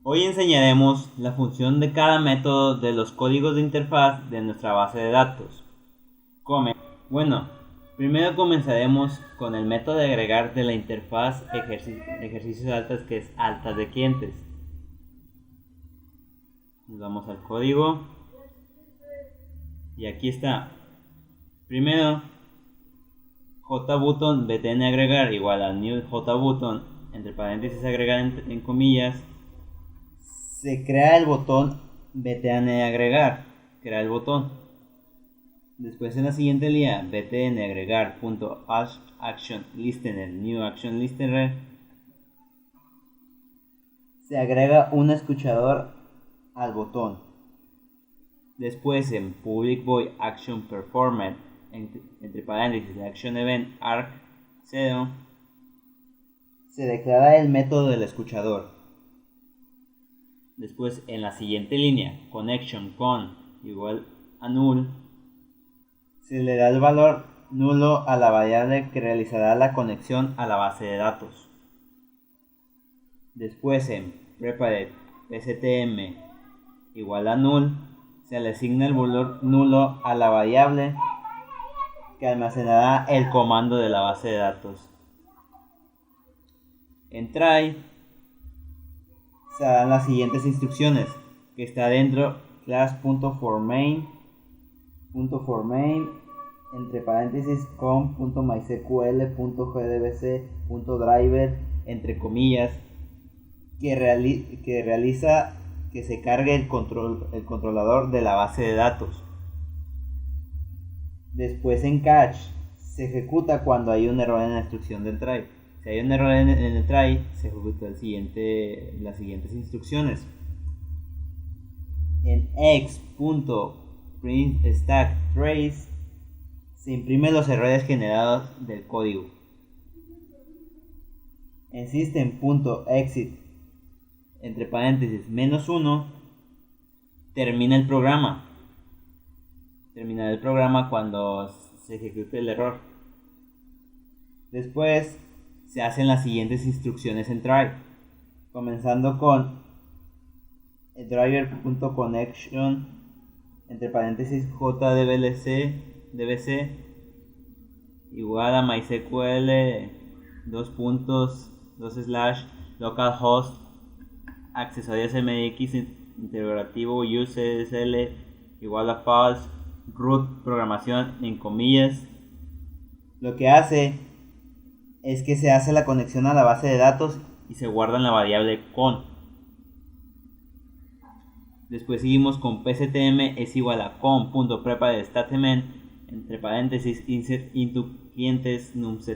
Hoy enseñaremos la función de cada método de los códigos de interfaz de nuestra base de datos. Bueno, primero comenzaremos con el método de agregar de la interfaz ejercicios altas, que es altas de clientes. Nos vamos al código y aquí está. Primero, JButton btn agregar igual a new JButton entre paréntesis agregar en comillas. Se crea el botón btn agregar, crea el botón. Después en la siguiente línea btn agregar punto action listener new action listener, se agrega un escuchador al botón. Después en public void action performed entre paréntesis action event arc 0, se declara el método del escuchador. Después en la siguiente línea connection con igual a null, se le da el valor nulo a la variable que realizará la conexión a la base de datos. Después en prepare pctm igual a null, se le asigna el valor nulo a la variable que almacenará el comando de la base de datos. En try se darán las siguientes instrucciones, que está dentro class.forMain entre paréntesis com.mysql.gdbc.driver entre comillas, que realiza que se cargue el controlador de la base de datos. Después en catch se ejecuta cuando hay un error en la instrucción del try. Si hay un error en el try, se ejecuta las siguientes instrucciones. En x.printStackTrace se imprimen los errores generados del código. En system.exit entre paréntesis -1 termina el programa. Terminará el programa cuando se ejecute el error. Después se hacen las siguientes instrucciones en try, comenzando con el driver.connection entre paréntesis jdbc igual a mysql localhost accesorios mx integrativo useSL igual a false root programación en comillas. Lo que hace es que se hace la conexión a la base de datos y se guarda en la variable con. Después seguimos con pctm es igual a com.prepare.statement entre paréntesis insert into clientes numct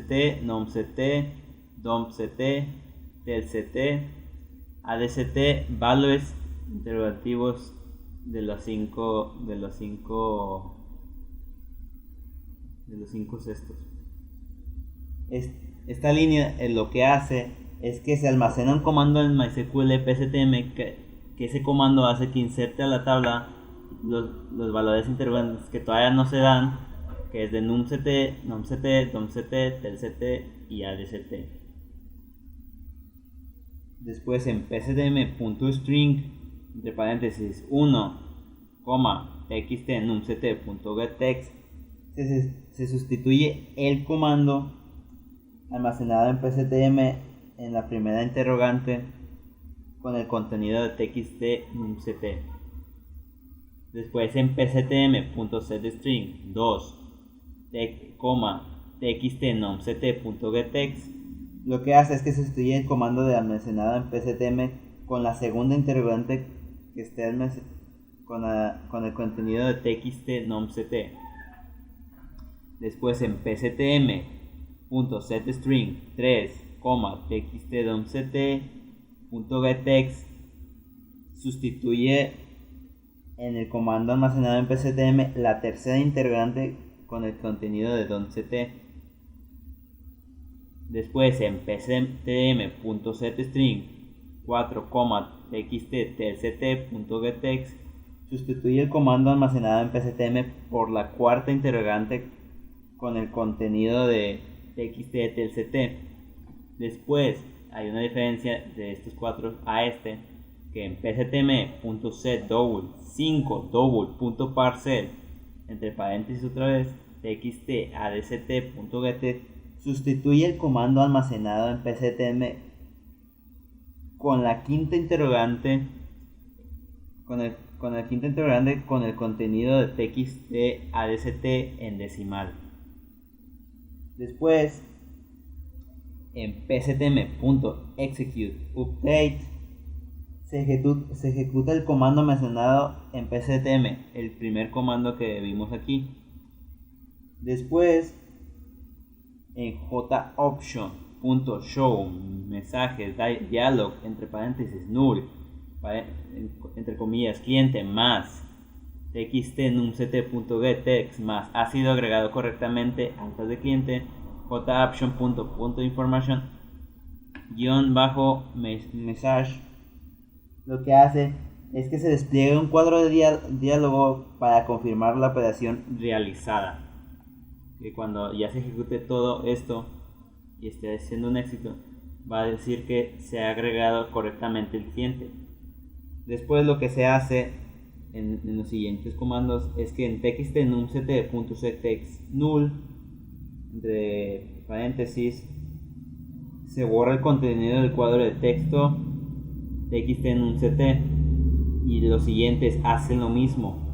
dompct telct adct values interrogativos de los cinco cestos. Esta línea lo que hace es que se almacena un comando en MySQL pctm que ese comando hace que inserte a la tabla los valores interrogantes que todavía no se dan, que es de numct, nomct, domct, telct y adct. Después en pctm.string entre paréntesis 1, txt numct.getText se sustituye el comando almacenado en pctm en la primera interrogante con el contenido de txt numct. Después en pctm.setString 2, txt numct.getText, lo que hace es que sustituye el comando de almacenado en pctm con la segunda interrogante que esté con el contenido de txt numct. Después en pctm.setString 3, txt numct.getText sustituye en el comando almacenado en pctm la tercera interrogante con el contenido de domct. Después en pctm.setString 4, txt telct.getText sustituye el comando almacenado en pctm por la cuarta interrogante con el contenido de txt telct. Después hay una diferencia de estos cuatro a este, que en pctm.setDouble5double.parcel entre paréntesis otra vez txt_adct.get sustituye el comando almacenado en pctm con la quinta interrogante con el contenido de txt_adct en decimal. Después, en pctm.executeUpdate se ejecuta el comando mencionado en pctm, el primer comando que vimos aquí. Después, en joption.show mensajes dialog entre paréntesis null entre comillas cliente más txt_numct.getText más ha sido agregado correctamente altas de cliente joption.information _message lo que hace es que se despliegue un cuadro de diálogo para confirmar la operación realizada, que cuando ya se ejecute todo esto y esté siendo un éxito va a decir que se ha agregado correctamente el cliente. Después lo que se hace en los siguientes comandos es que en txt_numct.setText null entre paréntesis se borra el contenido del cuadro de texto txt_numct y los siguientes hacen lo mismo.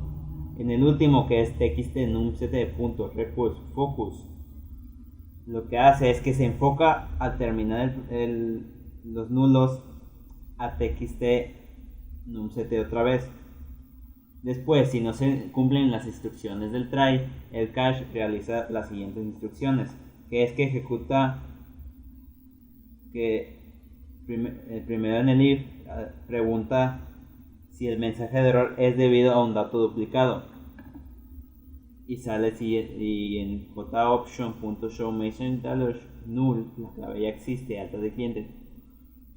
En el último, que es txt_numct.recurseFocus, lo que hace es que se enfoca al terminar los nulos a txt_numct otra vez. Después, si no se cumplen las instrucciones del try, el cache realiza las siguientes instrucciones, que es que ejecuta primero en el if pregunta si el mensaje de error es debido a un dato duplicado y sale y en joption.showMessageDalert null la clave ya existe alta de cliente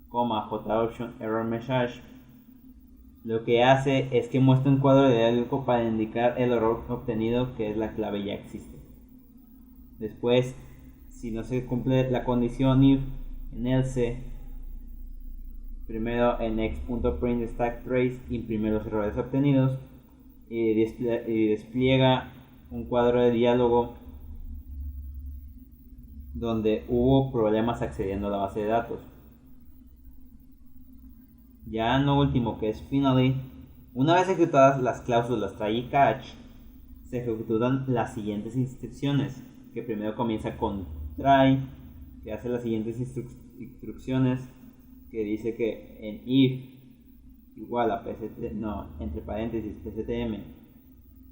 joption error message. Lo que hace es que muestra un cuadro de diálogo para indicar el error obtenido, que es la clave ya existe. Después, si no se cumple la condición if, en else, primero en x.print stack trace imprime los errores obtenidos y despliega un cuadro de diálogo donde hubo problemas accediendo a la base de datos. Ya en lo último, que es finally, una vez ejecutadas las cláusulas try y catch, se ejecutan las siguientes instrucciones, que primero comienza con try, que hace las siguientes instrucciones, que dice que en if igual a entre paréntesis pctm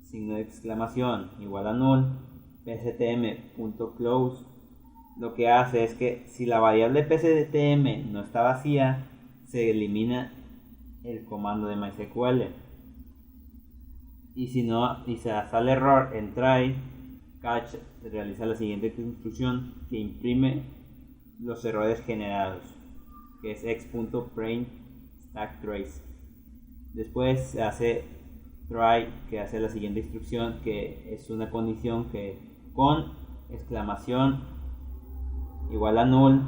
signo de exclamación igual a null pctm.close, lo que hace es que si la variable pctm no está vacía se elimina el comando de MySQL, y si no y se sale error en try catch realiza la siguiente instrucción, que imprime los errores generados, que es x.print stack trace. Después se hace try, que hace la siguiente instrucción, que es una condición que con exclamación igual a null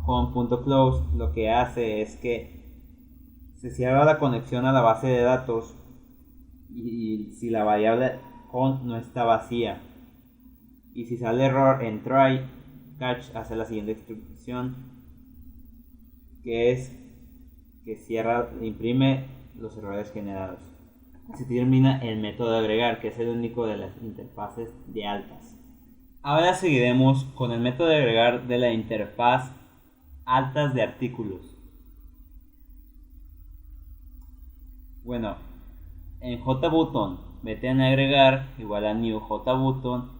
con .close, lo que hace es que se cierra la conexión a la base de datos y si la variable con no está vacía, y si sale error en try catch hace la siguiente instrucción, que es que cierra, imprime los errores generados. Así termina el método de agregar, que es el único de las interfaces de altas. Ahora seguiremos con el método de agregar de la interfaz altas de artículos. Bueno, en JButton btn agregar igual a new JButton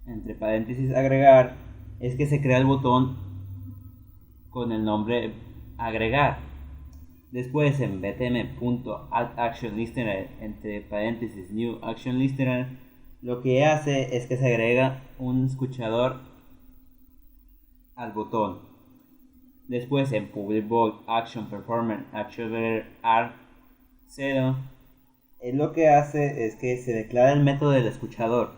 entre paréntesis agregar, es que se crea el botón con el nombre agregar. Después en btm.addActionListener entre paréntesis new ActionListener, lo que hace es que se agrega un escuchador al botón. Después en public void action performer accelerator arc0, lo que hace es que se declara el método del escuchador.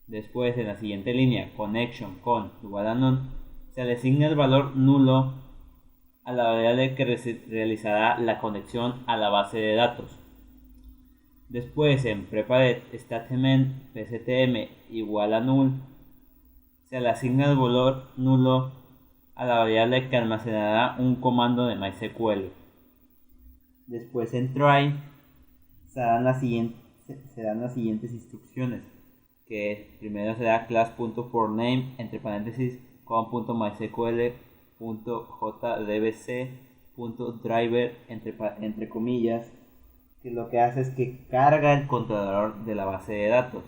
Después en la siguiente línea connection con igual a none, se le asigna el valor nulo a la variable que realizará la conexión a la base de datos. Después en prepared statement pstm igual a null se le asigna el valor nulo a la variable que almacenará un comando de MySQL. Después en try se dan las siguientes instrucciones, que primero será class.forName entre paréntesis com.mysql.jdbc.driver entre comillas, que lo que hace es que carga el controlador de la base de datos.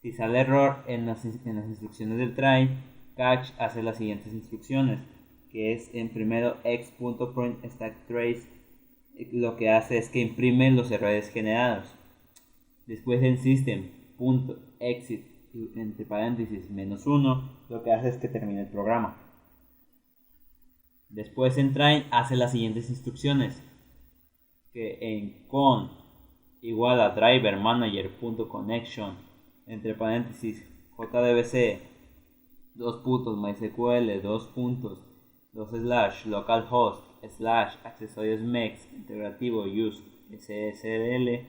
Si sale error en las instrucciones del try, catch hace las siguientes instrucciones, que es en primero x.printStackTrace, lo que hace es que imprime los errores generados. Después en system.exit entre paréntesis -1, lo que hace es que termine el programa. Después en try hace las siguientes instrucciones, que en con igual a driver manager.connection entre paréntesis jdbc mysql localhost accesorios mex integrativo use ssl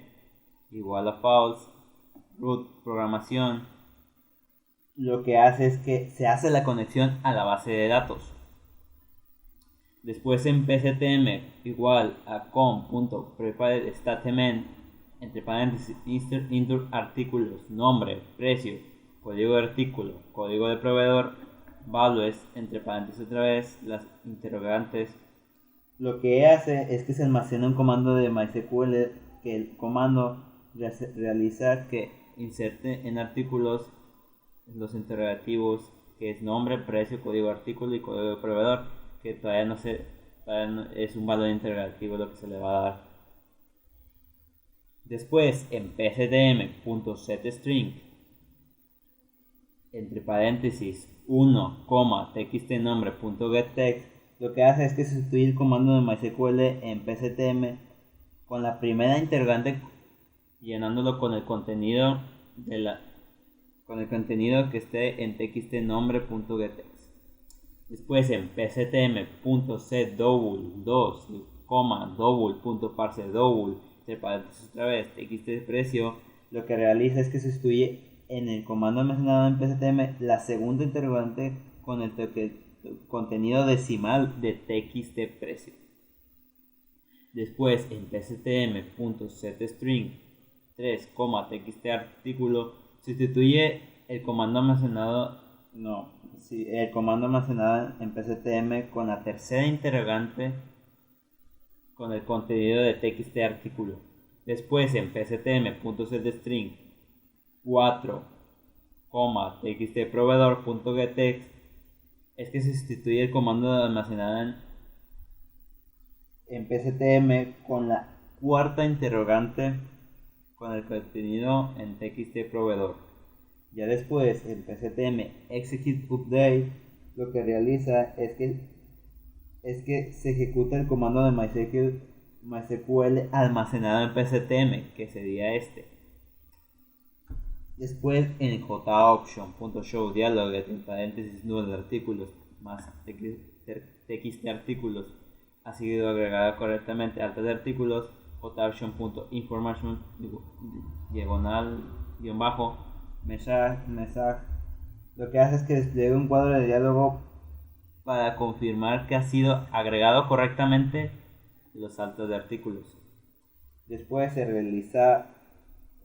igual a false root programación, lo que hace es que se hace la conexión a la base de datos. Después en pstm igual a com.prepared statement entre paréntesis insert artículos, nombre, precio, código de artículo, código de proveedor, values entre paréntesis otra vez, las interrogantes. Lo que hace es que se almacena un comando de MySQL, que el comando realiza que inserte en artículos los interrogativos, que es nombre, precio, código de artículo y código de proveedor, que todavía no es un valor interrogativo lo que se le va a dar. Después en pstm.setString entre paréntesis 1, txtnombre.getText, lo que hace es que sustituye el comando de MySQL en pstm con la primera interrogante, llenándolo con el contenido que esté en txtnombre.getText. Después en pstm.setDouble 2, double.parseDouble entre paréntesis otra vez txt precio, lo que realiza es que sustituye en el comando almacenado en pstm la segunda interrogante con el contenido decimal de txt precio. Después en pstm.setString 3, txt artículo sustituye el comando almacenado en pstm con la tercera interrogante con el contenido de txt artículo. Después en pstm.setString 4, txtproveedor.getText es que se sustituye el comando almacenado en pstm con la cuarta interrogante con el contenido en txtproveedor. Ya después en pstm execute update lo que realiza es que se ejecuta el comando de MySQL almacenado en pstm, que sería este. Después en joption.show dialog entre paréntesis null artículos más txt artículos ha sido agregada correctamente alta de artículos, joption.information diagonal message, lo que hace es que despliegue un cuadro de diálogo para confirmar que ha sido agregado correctamente los saltos de artículos. Después se realiza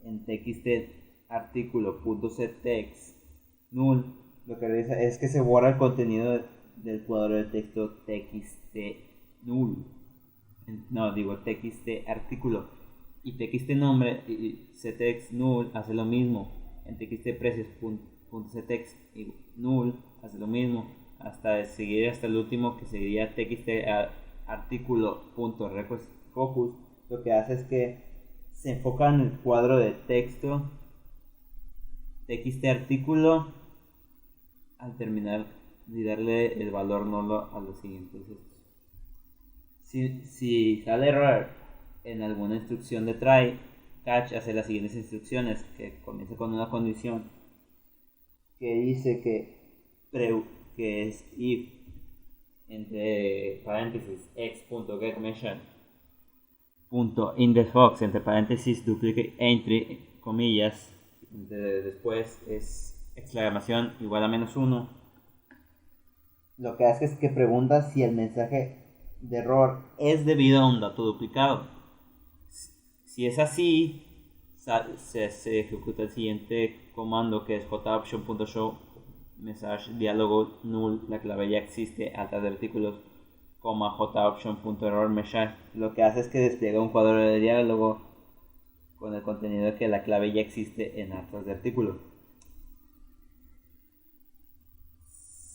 en txt artículo.setText null, lo que realiza es que se borra el contenido del cuadro de texto txt artículo, y txt nombre y setText null hace lo mismo. En txt precios.setText null hace lo mismo, hasta seguir hasta el último, que sería txt artículo.requestFocus. Lo que hace es que se enfoca en el cuadro de texto txt artículo al terminar y darle el valor nulo a los siguientes. Si sale error en alguna instrucción de try, catch hace las siguientes instrucciones, que comienza con una condición que dice que es if entre paréntesis x.getMeasure.indexBox entre paréntesis duplicate entry comillas, después es exclamación igual a -1. Lo que hace es que pregunta si el mensaje de error es debido a un dato duplicado. Si es así, se ejecuta el siguiente comando, que es joption.show message diálogo null, la clave ya existe, altas de artículos, joption.error message. Lo que hace es que despliega un cuadro de diálogo con el contenido de que la clave ya existe en altas de artículos.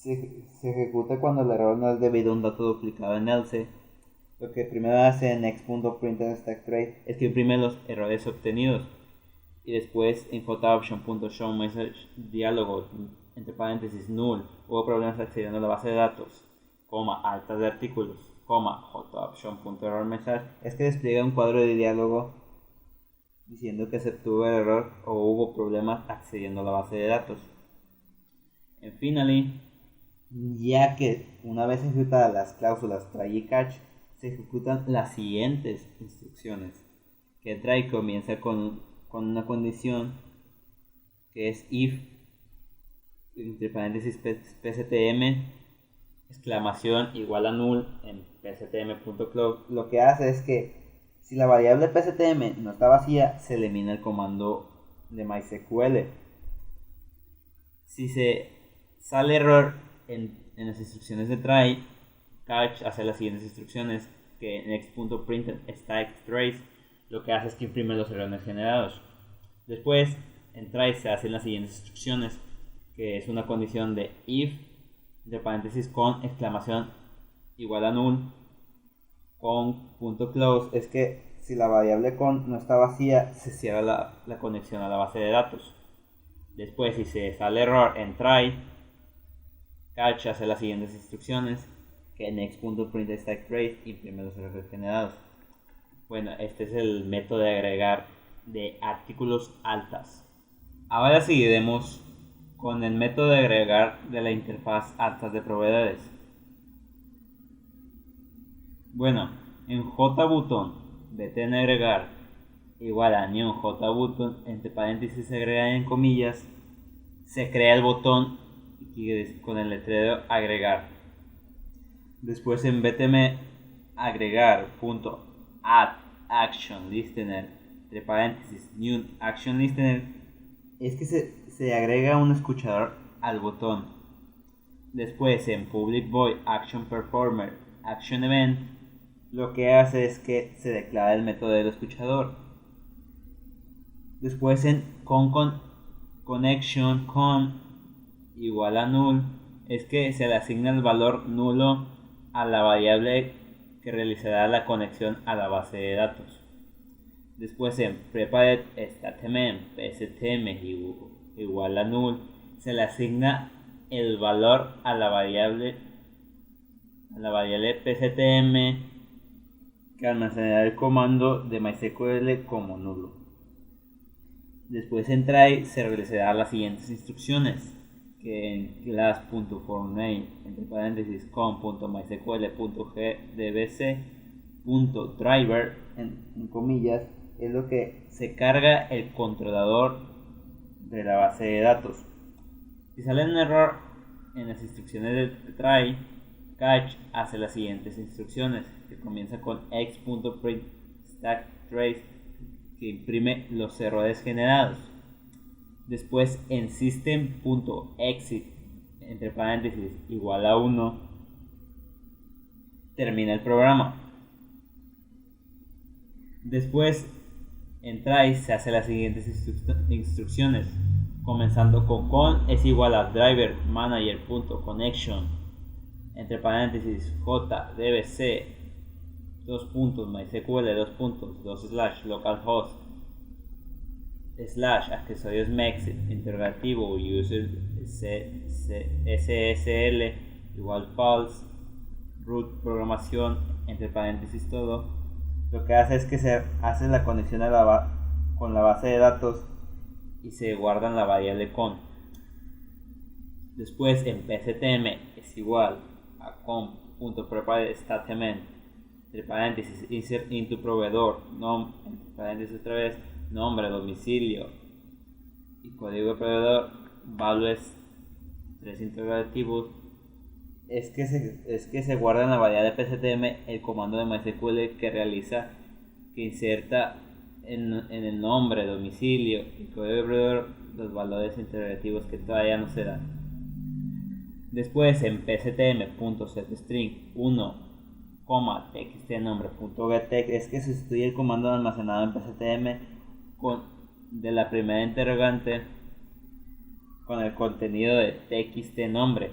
Se ejecuta cuando el error no es debido a un dato duplicado en else. Lo que primero hace en x.println_stacktrace es que imprime los errores obtenidos, y después en joption.showMessage diálogo entre paréntesis null, hubo problemas accediendo a la base de datos, altas de artículos, joption.errorMessage, es que despliega un cuadro de diálogo diciendo que se obtuvo el error o hubo problemas accediendo a la base de datos. En finally, ya que una vez ejecutadas las cláusulas try y catch, se ejecutan las siguientes instrucciones. Que try comienza con una condición que es if entre paréntesis pctm exclamación igual a null en pctm.close. Lo que hace es que si la variable pctm no está vacía, se elimina el comando de MySQL. Si se sale error en las instrucciones de try, catch hace las siguientes instrucciones, que en x.println_stacktrace lo que hace es que imprime los errores generados. Después en try se hacen las siguientes instrucciones, que es una condición de if de paréntesis con exclamación igual a null con punto close, es que si la variable con no está vacía, se cierra la conexión a la base de datos. Después, si se sale error en try, catch hace las siguientes instrucciones, que en x.println_stacktrace imprime los errores generados. Bueno, este es el método de agregar de artículos altas. Ahora seguiremos con el método de agregar de la interfaz altas de proveedores. Bueno, en JButton btn agregar igual a new JButton entre paréntesis agregar en comillas, se crea el botón con el letrero agregar. Después en btn agregar.add action listener entre paréntesis new action listener, es que se agrega un escuchador al botón. Después en public void action performer action event, lo que hace es que se declara el método del escuchador. Después en connection con igual a null, es que se le asigna el valor nulo a la variable que realizará la conexión a la base de datos. Después en prepared statement pstm igual a null, se le asigna el valor a la variable pstm que almacenará el comando de MySQL como nulo. Después en try se realizará las siguientes instrucciones, que en class.forName entre paréntesis com.mysql.gdbc.driver en comillas, es lo que se carga el controlador de la base de datos. Si sale un error en las instrucciones de try, catch hace las siguientes instrucciones, que comienza con x.printStackTrace, que imprime los errores generados. Después en system.exit entre paréntesis igual a 1 termina el programa. Después en try se hace las siguientes instrucciones, comenzando con es igual a driver manager.connection entre paréntesis jdbc mysql localhost accesorios mex interrogativo user ssl igual false root programación entre paréntesis todo. Lo que hace es que se hace la conexión con la base de datos y se guarda en la variable con. Después en pctm es igual a new.prepare statement, entre paréntesis, insert into proveedor, entre paréntesis otra vez, nombre, domicilio y código de proveedor, values, tres interrogativos. Es que se guarda en la variable de PSTM el comando de MySQL que inserta en el nombre, domicilio y código de proveedor los valores interrogativos que todavía no se dan. Después en pstm.setString 1, txtnombre.getText es que sustituye el comando almacenado en pstm de la primera interrogante con el contenido de txtnombre.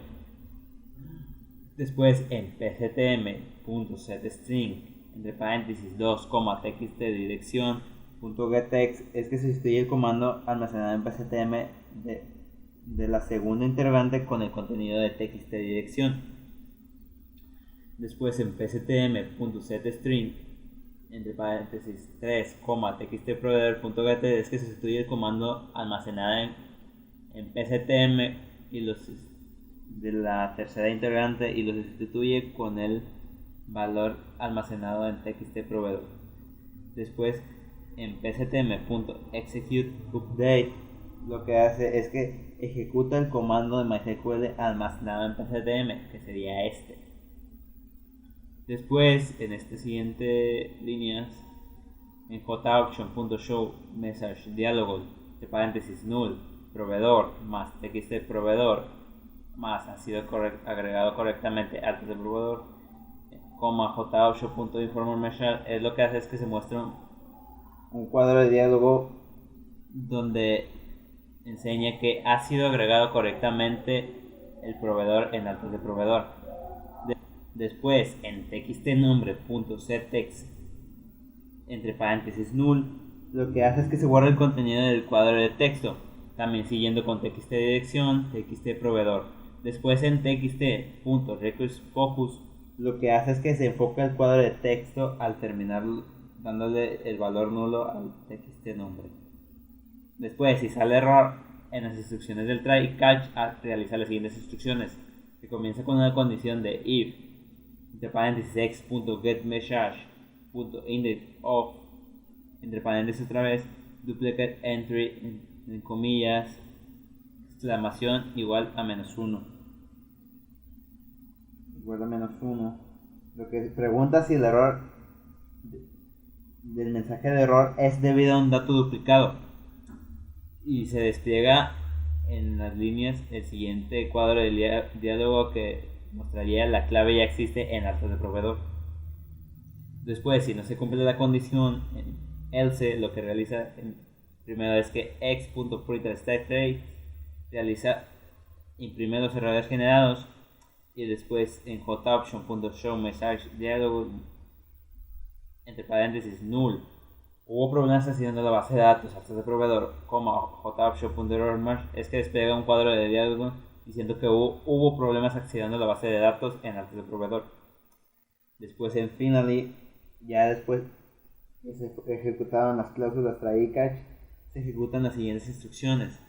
Después en pstm.setString entre paréntesis 2, txtdirección.getText es que sustituye el comando almacenado en pstm de la segunda interrogante con el contenido de txtdirección. Después en pstm.setString entre paréntesis 3, txtprovider.get es que sustituye el comando almacenado en pstm y los de la tercera interrogante y lo sustituye con el valor almacenado en txtprovider. Después en pstm.executeUpdate lo que hace es que ejecuta el comando de MySQL almacenado en pstm, que sería este. Después en este siguiente líneas en joption.show message diálogo entre paréntesis null proveedor más txtproveedor más ha sido agregado correctamente altos de proveedor, joption.informer message es lo que hace es que se muestra un cuadro de diálogo donde enseña que ha sido agregado correctamente el proveedor en altos de proveedor. Después en txtnombre.setText entre paréntesis null lo que hace es que se guarda el contenido del cuadro de texto, también siguiendo con txtdirección, txtproveedor. Después en txt.requestFocus lo que hace es que se enfoca el cuadro de texto al terminar dándole el valor nulo al txtnombre. Después, si sale error en las instrucciones del try y catch, realiza las siguientes instrucciones, que comienza con una condición de if entre paréntesis x.getMessage.indexOf entre paréntesis otra vez duplicate entry en comillas exclamación igual a -1 igual a -1, lo que pregunta si el error del mensaje de error es debido a un dato duplicado y se despliega en las líneas el siguiente cuadro de diálogo que mostraría la clave ya existe en altos de proveedor. Después, si no se cumple la condición en else, lo que realiza primero es que x.println imprime los errores generados y después en joption.show message diálogo entre paréntesis null hubo problemas accediendo a la base de datos altos de proveedor, joption.errorMerge es que despliega un cuadro de diálogo diciendo que hubo problemas accediendo a la base de datos en altos de proveedor. Después en finally, ya después que se ejecutaron las cláusulas try y catch, se ejecutan las siguientes instrucciones.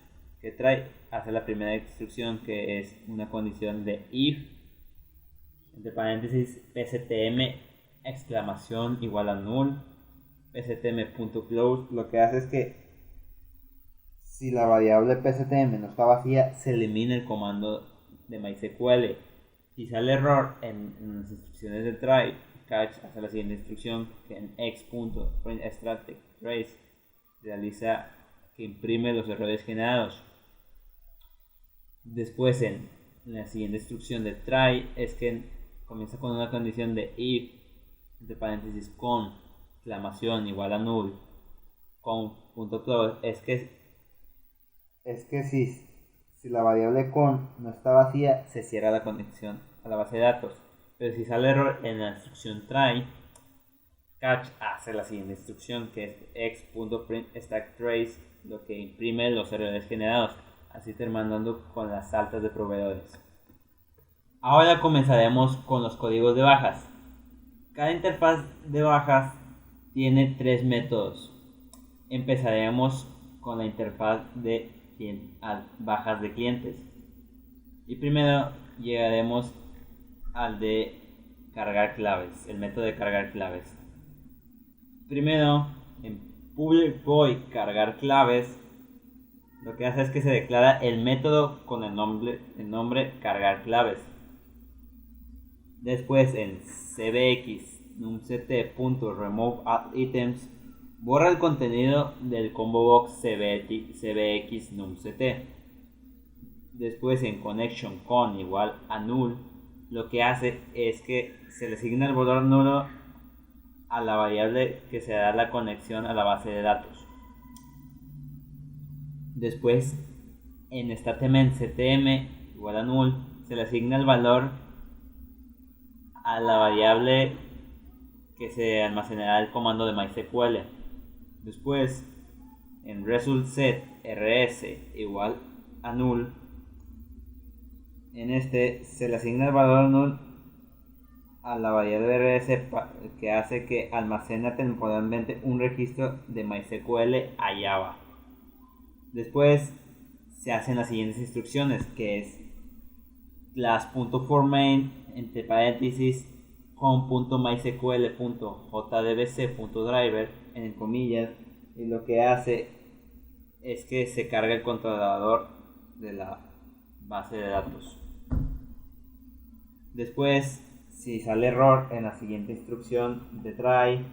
Que try hace la primera instrucción, que es una condición de if entre paréntesis pstm exclamación igual a null pstm.close lo que hace es que si la variable pstm no está vacía se elimina el comando de MySQL. Si sale error en las instrucciones de try catch hace la siguiente instrucción, que en x.printExtractTrace realiza que imprime los errores generados. Después en la siguiente instrucción de try es que comienza con una condición de if entre paréntesis con exclamación igual a null con.close es que si la variable con no está vacía se cierra la conexión a la base de datos, pero si sale error en la instrucción try catch hace la siguiente instrucción, que es x.printStackTrace lo que imprime los errores generados, así terminando con las altas de proveedores. Ahora comenzaremos con los códigos de bajas. Cada interfaz de bajas tiene tres métodos. Empezaremos con la interfaz de bajas de clientes y primero llegaremos al de cargar claves, el método de cargar claves. Primero, en public void cargar claves, lo que hace es que se declara el método con el nombre cargar claves. Después en cbx numct.removeAddItems borra el contenido del combo box cbx numct. Después en connection con igual a null, lo que hace es que se le asigna el valor nulo a la variable que se da la conexión a la base de datos. Después en statement ctm igual a null, se le asigna el valor a la variable que se almacenará el comando de MySQL. Después en result set rs igual a null, en este se le asigna el valor null a la variable rs que hace que almacena temporalmente un registro de MySQL a Java. Después se hacen las siguientes instrucciones, que es class.forMain entre paréntesis com.mysql.jdbc.driver en comillas, y lo que hace es que se carga el controlador de la base de datos. Después, si sale error en la siguiente instrucción de try,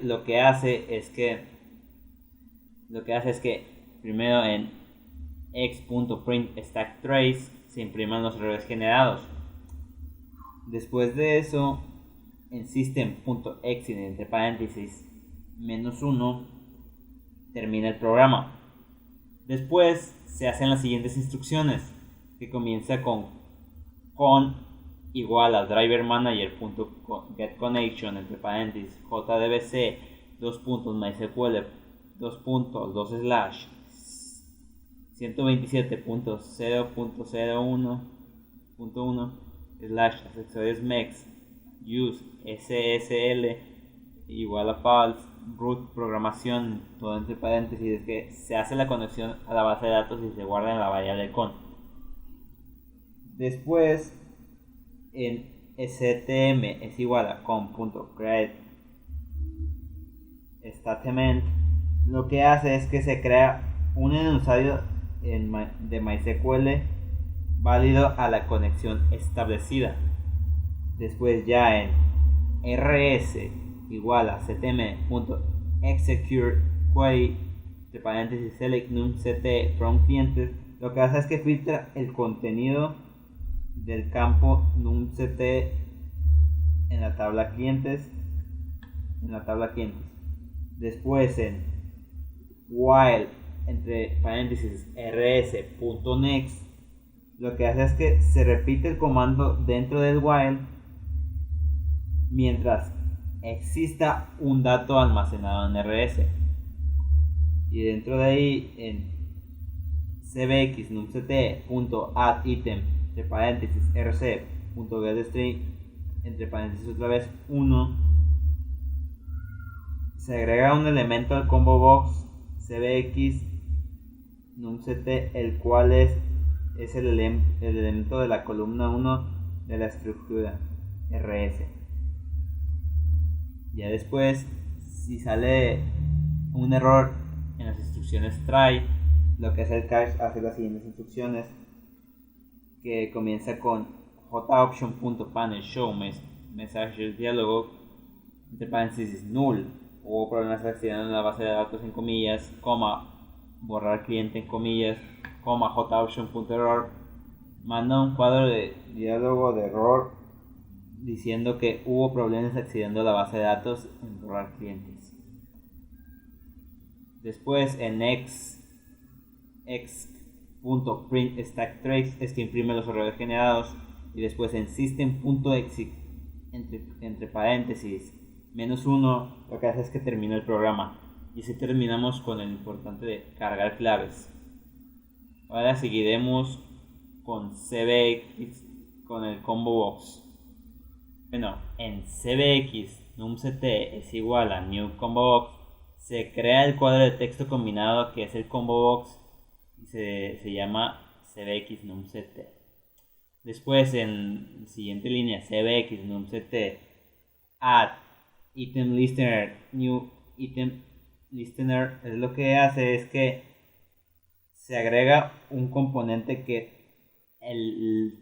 lo que hace es que primero en x.print_stack_trace se impriman los errores generados. Después de eso, en system.exit entre paréntesis -1 termina el programa. Después se hacen las siguientes instrucciones, que comienza con igual a drivermanager.getConnection entre paréntesis jdbc mysql 127.0.01.1/accessorios use ssl igual a false root programación, todo entre paréntesis, es que se hace la conexión a la base de datos y se guarda en la variable con. Después en stm es igual a com.create statement, lo que hace es que se crea un enunciado de MySQL válido a la conexión establecida. Después ya en rs igual a ctm.execute query entre paréntesis select num ct from clientes, lo que hace es que filtra el contenido del campo numct en la tabla clientes. Después en while entre paréntesis rs.next, lo que hace es que se repite el comando dentro del while mientras exista un dato almacenado en rs, y dentro de ahí en cbx numct.addItem entre paréntesis rc.getString entre paréntesis otra vez 1, se agrega un elemento al combo box cbx numct, el cual es el elemento de la columna 1 de la estructura rs. Ya después, si sale un error en las instrucciones try, lo que hace el cache hace las siguientes instrucciones, que comienza con joption.panel_show message diálogo entre paréntesis null, hubo problemas accediendo a la base de datos en comillas, borrar cliente en comillas, joption.error, manda un cuadro de diálogo de error diciendo que hubo problemas accediendo a la base de datos en borrar clientes. Después en x.print_stack_trace es que imprime los errores generados, y después en system.exit entre paréntesis -1, lo que hace es que termina el programa. Y así terminamos con el importante de cargar claves. Ahora seguiremos con cbx con el combo box. Bueno, en cbx numct es igual a new combo box, se crea el cuadro de texto combinado que es el combo box y se llama cbx numct. Después en siguiente línea cbx numct add item listener new item listener, es lo que hace es que se agrega un componente que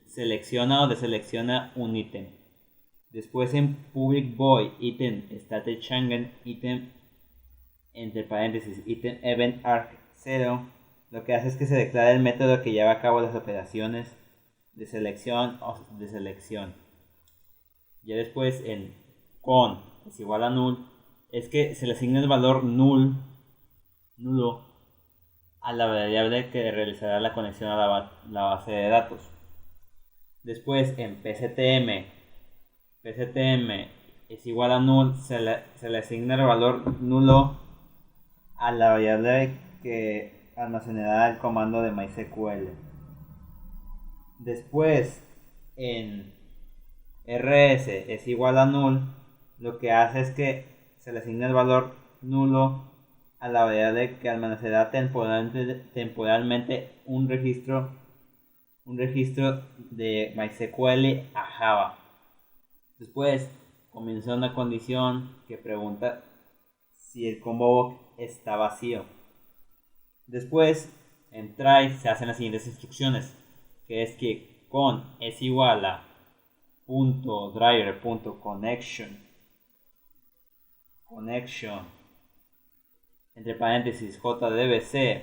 selecciona o deselecciona un ítem. Después en public void item static changen item entre paréntesis item event arc 0, lo que hace es que se declara el método que lleva a cabo las operaciones de selección o deselección. Ya después en con es igual a null, es que se le asigna el valor nulo a la variable que realizará la conexión a la base de datos. Después en pctm es igual a null, se le asigna el valor nulo a la variable que almacenará el comando de MySQL. Después en rs es igual a null, lo que hace es que se le asigna el valor nulo a la variable que almacenará temporalmente un registro de MySQL a Java. Después comienza una condición que pregunta si el combo está vacío. Después en try se hacen las siguientes instrucciones, que es que con es igual a .driver.connection entre paréntesis jdbc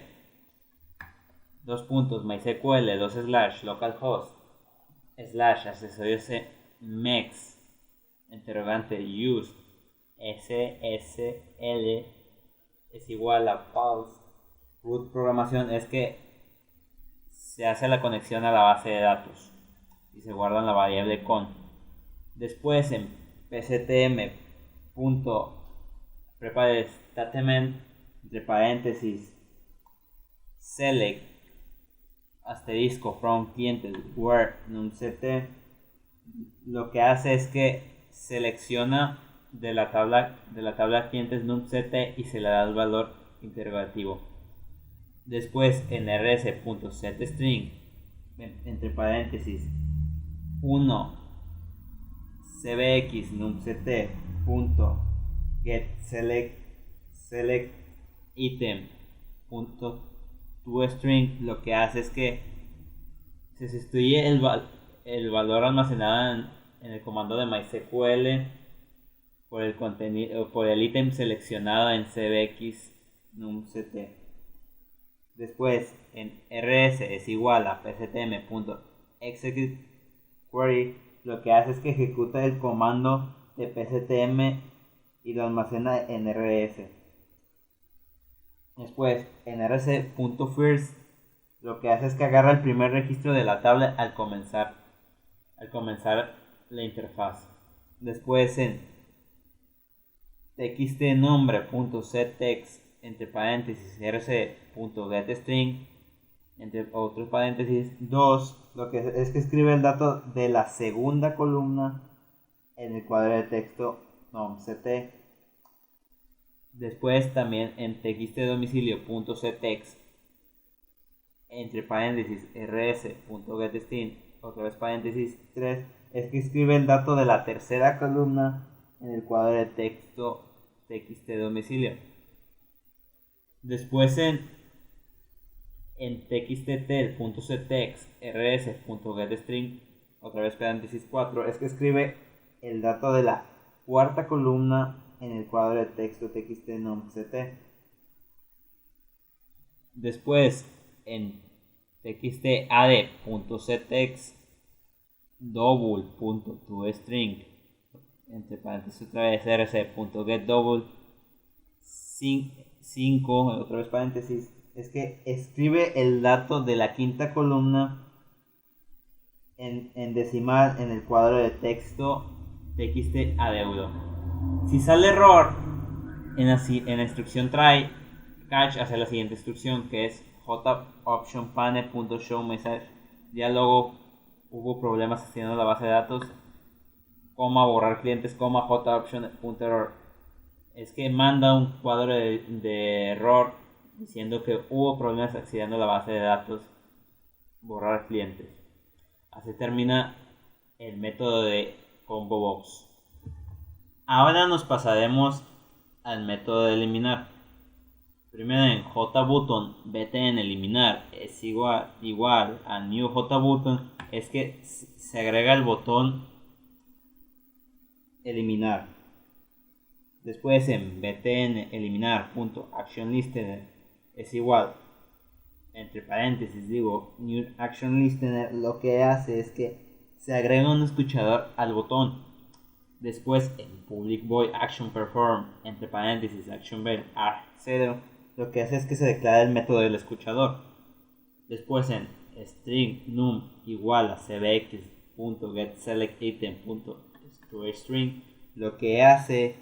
.mysql /localhost /accesorios mex interrogante use ssl es igual a pause root programación, es que se hace la conexión a la base de datos y se guarda en la variable con. Después en pctm prepare statement entre paréntesis select asterisco from clientes where numct, lo que hace es que selecciona de la tabla clientes numct y se le da el valor interrogativo. Después en rs.setString entre paréntesis 1 cbx numct.getSelect item.toString, lo que hace es que se sustituye el valor almacenado en el comando de MySQL por el contenido por el ítem seleccionado en cbx numct. Después en rs es igual a pctm.executeQuery, lo que hace es que ejecuta el comando de pctm y lo almacena en rs. Después en rs.first lo que hace es que agarra el primer registro de la tabla al comenzar la interfaz. Después en txtnombre.setText entre paréntesis rc.getString entre otros paréntesis 2, lo que es que escribe el dato de la segunda columna en el cuadro de texto nomct. Después también en txtdomicilio.setText entre paréntesis rs.getString otra vez paréntesis 3, es que escribe el dato de la tercera columna en el cuadro de texto txtdomicilio. Después en txttel.setText rs.getString otra vez paréntesis 4, es que escribe el dato de la cuarta columna en el cuadro de texto txtnomct. Después en txtad.setText double.toString entre paréntesis otra vez rc.getDouble 5 otra vez paréntesis, es que escribe el dato de la quinta columna en decimal en el cuadro de texto txtadeudo. Si sale error en la instrucción try catch, hace la siguiente instrucción, que es joptionPane.showMessage diálogo hubo problemas haciendo la base de datos, borrar clientes, joption.error, es que manda un cuadro de error diciendo que hubo problemas accediendo a la base de datos, borrar clientes. Así termina el método de combo box. Ahora nos pasaremos al método de eliminar. Primero en JButton btn eliminar es igual a new JButton, es que se agrega el botón eliminar. Después en btn eliminar.actionListener es igual, entre paréntesis digo new action listener, lo que hace es que se agrega un escuchador al botón. Después en public void action perform, entre paréntesis action bell arg0, lo que hace es que se declara el método del escuchador. Después en string num igual a cbx.getSelectItem.storeString, lo que hace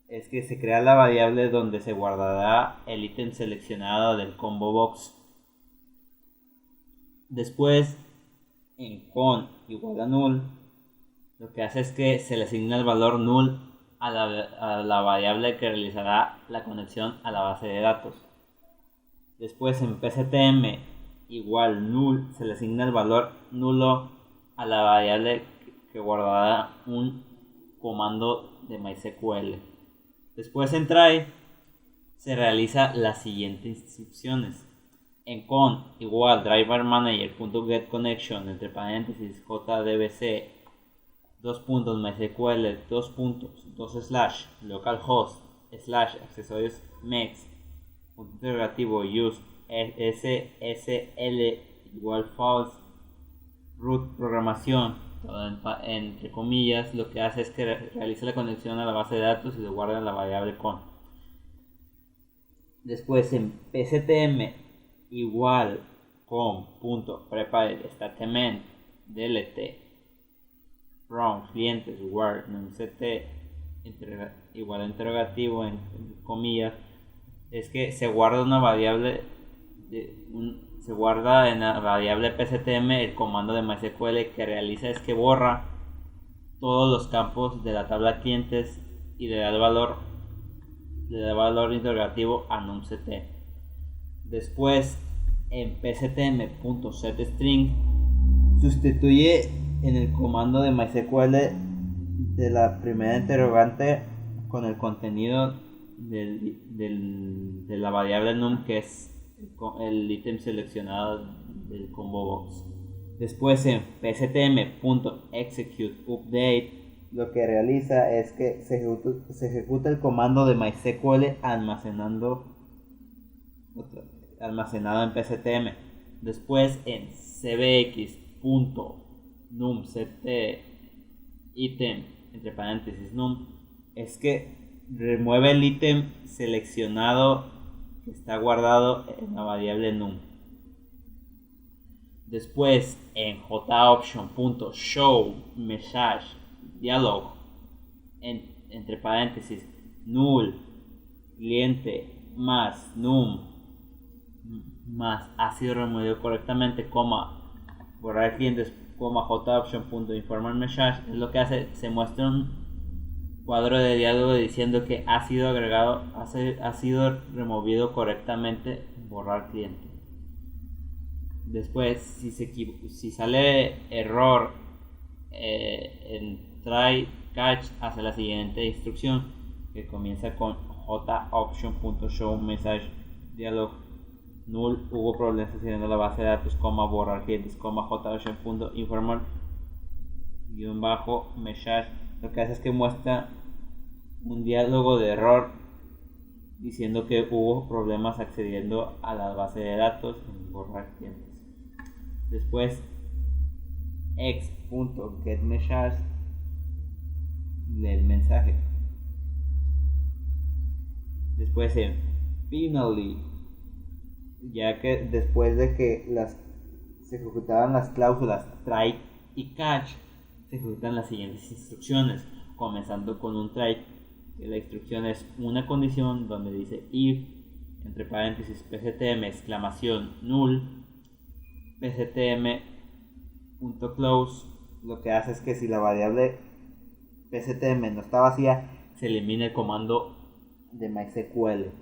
es que se crea la variable donde se guardará el ítem seleccionado del combo box. Después en con igual a null, lo que hace es que se le asigna el valor null a la variable que realizará la conexión a la base de datos. Después en pctm igual null, se le asigna el valor nulo a la variable que guardará un comando de MySQL. Después en try se realiza las siguientes instrucciones. En con igual drivermanager.getConnection, entre paréntesis jdbc .mysql localhost accesorios mex use ssl igual false root programación, todo entre comillas. Lo que hace es que realiza la conexión a la base de datos y lo guarda en la variable con. Después en pctm igual com.prepare statement dlt from clientes where numct igual a interrogativo en comillas, es que se guarda una variable se guarda en la variable pctm el comando de MySQL que realiza es que borra todos los campos de la tabla clientes y le da el valor interrogativo a numct. Después en pctm.setString sustituye en el comando de MySQL de la primera interrogante con el contenido de la variable num, que es el ítem seleccionado del combo box. Después en pctm.executeUpdate lo que realiza es que se ejecuta el comando de MySQL almacenado en pctm. Después en cbx.numsetItem, entre paréntesis num, es que remueve el ítem seleccionado que está guardado en la variable num. Después en joption.showMessageDialog, entre paréntesis null cliente más num más ha sido removido correctamente, borrar clientes, joption.informantMessage, es lo que hace, se muestra un cuadro de diálogo diciendo que ha sido removido correctamente, borrar cliente. Después si sale error en try catch, hace la siguiente instrucción que comienza con joption.showMessageDialog null, hubo problemas accediendo a la base de datos, borrar clientes, joption.informant-message. Lo que hace es que muestra un diálogo de error diciendo que hubo problemas accediendo a la base de datos, borrar clientes. Después x.getMessage lee el mensaje. Después en finally, ya que después de que se ejecutaban las cláusulas try y catch, se ejecutan las siguientes instrucciones, comenzando con un try, que la instrucción es una condición donde dice if, entre paréntesis pctm exclamación null pctm.close. Lo que hace es que si la variable pctm no está vacía, se elimina el comando de MySQL.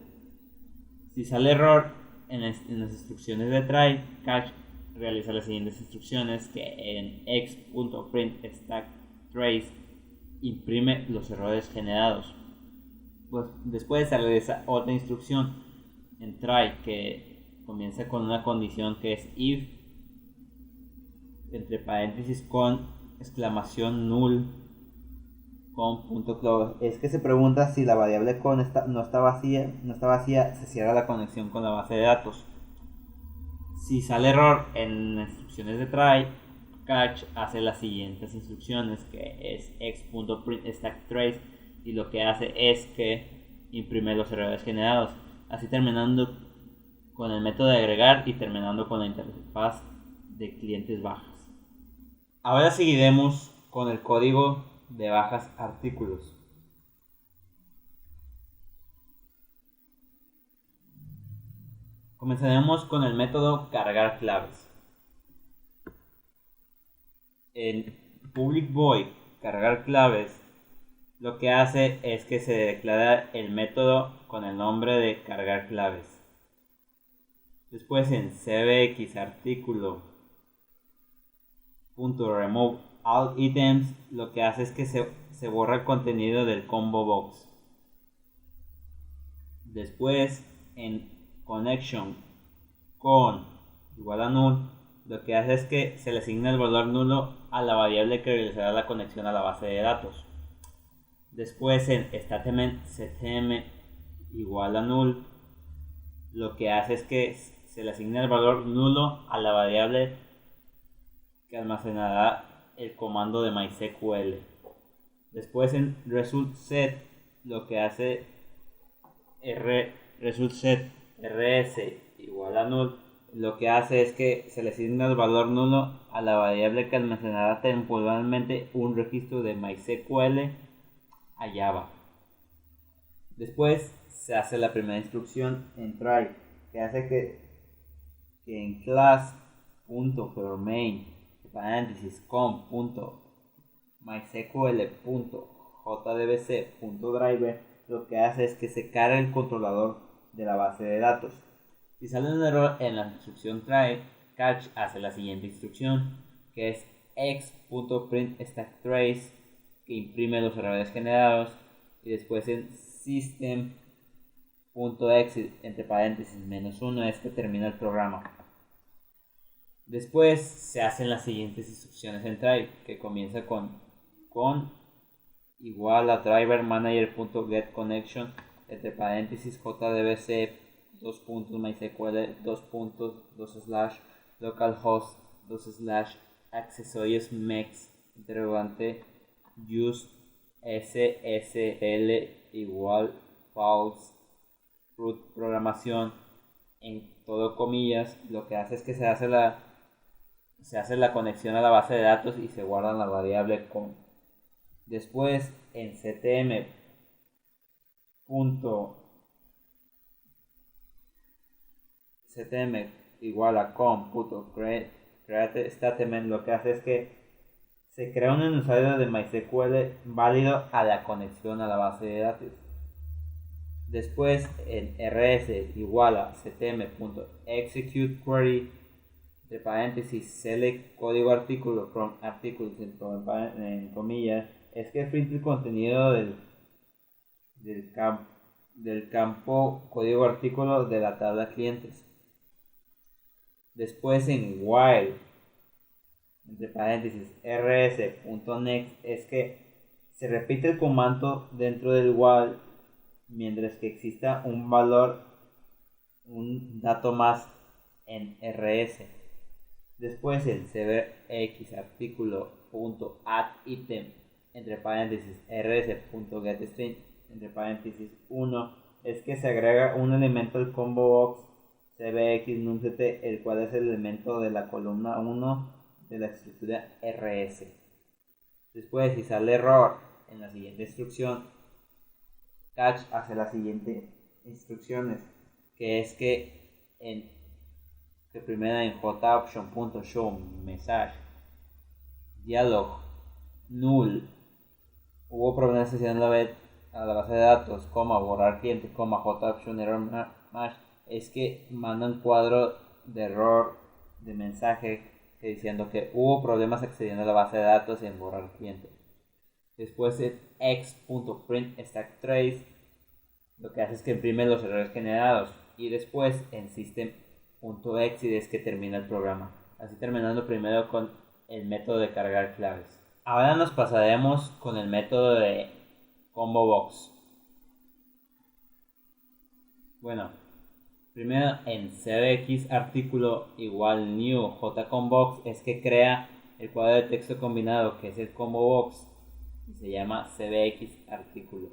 Si sale error en las instrucciones de try, catch, realiza las siguientes instrucciones, que en x.print stack trace imprime los errores generados. Pues después se realiza otra instrucción en try que comienza con una condición que es if entre paréntesis con exclamación null con punto close. Es que se pregunta si la variable con no está vacía, se cierra la conexión con la base de datos. Si sale error en instrucciones de try, catch hace las siguientes instrucciones, que es x.print stack trace, y lo que hace es que imprime los errores generados, así terminando con el método de agregar y terminando con la interfaz de clientes bajas. Ahora seguiremos con el código de bajas artículos. Comenzaremos con el método cargar claves. En public void cargar claves, lo que hace es que se declara el método con el nombre de cargar claves. Después en cbx artículo .remove all items, lo que hace es que se borra el contenido del combo box. Después en connection con igual a null, lo que hace es que se le asigna el valor nulo a la variable que realizará la conexión a la base de datos. Después en statement ctm igual a null, lo que hace es que se le asigna el valor nulo a la variable que almacenará el comando de MySQL. Después en result set, lo que hace result set rs igual a null, lo que hace es que se le asigna el valor nulo a la variable que almacenará temporalmente un registro de MySQL a Java. Después se hace la primera instrucción en try, que hace que en class.forMain paréntesis com.mysql.jdbc.driver, lo que hace es que se cargue el controlador de la base de datos. Si sale un error en la instrucción try, catch hace la siguiente instrucción, que es x.print stack trace, que imprime los errores generados, y después en system.exit entre paréntesis -1 es que termina el programa. Después se hacen las siguientes instrucciones en try, que comienza con igual a driver manager.get connection entre paréntesis jdbc .mysql localhost accessorios mex interrogante use ssl igual false root programación en todo comillas. Lo que hace es que se hace la conexión a la base de datos y se guarda la variable con. Después en ctm igual a com.create statement, lo que hace es que se crea un enunciado de MySQL válido a la conexión a la base de datos. Después en rs igual a ctm.execute query entre paréntesis select código artículo from articles en comillas, es que print el contenido del campo código artículo de la tabla clientes. Después en while entre paréntesis rs.next es que se repite el comando dentro del while mientras que exista un dato más en rs. Después en cbx artículo.addItem entre paréntesis rs.getString entre paréntesis 1 es que se agrega un elemento del combo box cbx numct, el cual es el elemento de la columna 1 de la estructura rs. Después, si sale error en la siguiente instrucción, catch hace las siguientes instrucciones, que es que primero en joption.show message dialog null hubo problemas en la base de datos, borrar cliente, joption error match, es que manda un cuadro de error de mensaje que diciendo que hubo problemas accediendo a la base de datos y en borrar el cliente. Después el x.print_stack_trace lo que hace es que imprime los errores generados, y después en system.exit es que termina el programa, así terminando primero con el método de cargar claves. Ahora nos pasaremos con el método de combo box. Bueno, primero en cbx artículo igual new jcombox es que crea el cuadro de texto combinado que es el combo box y se llama cbx artículo.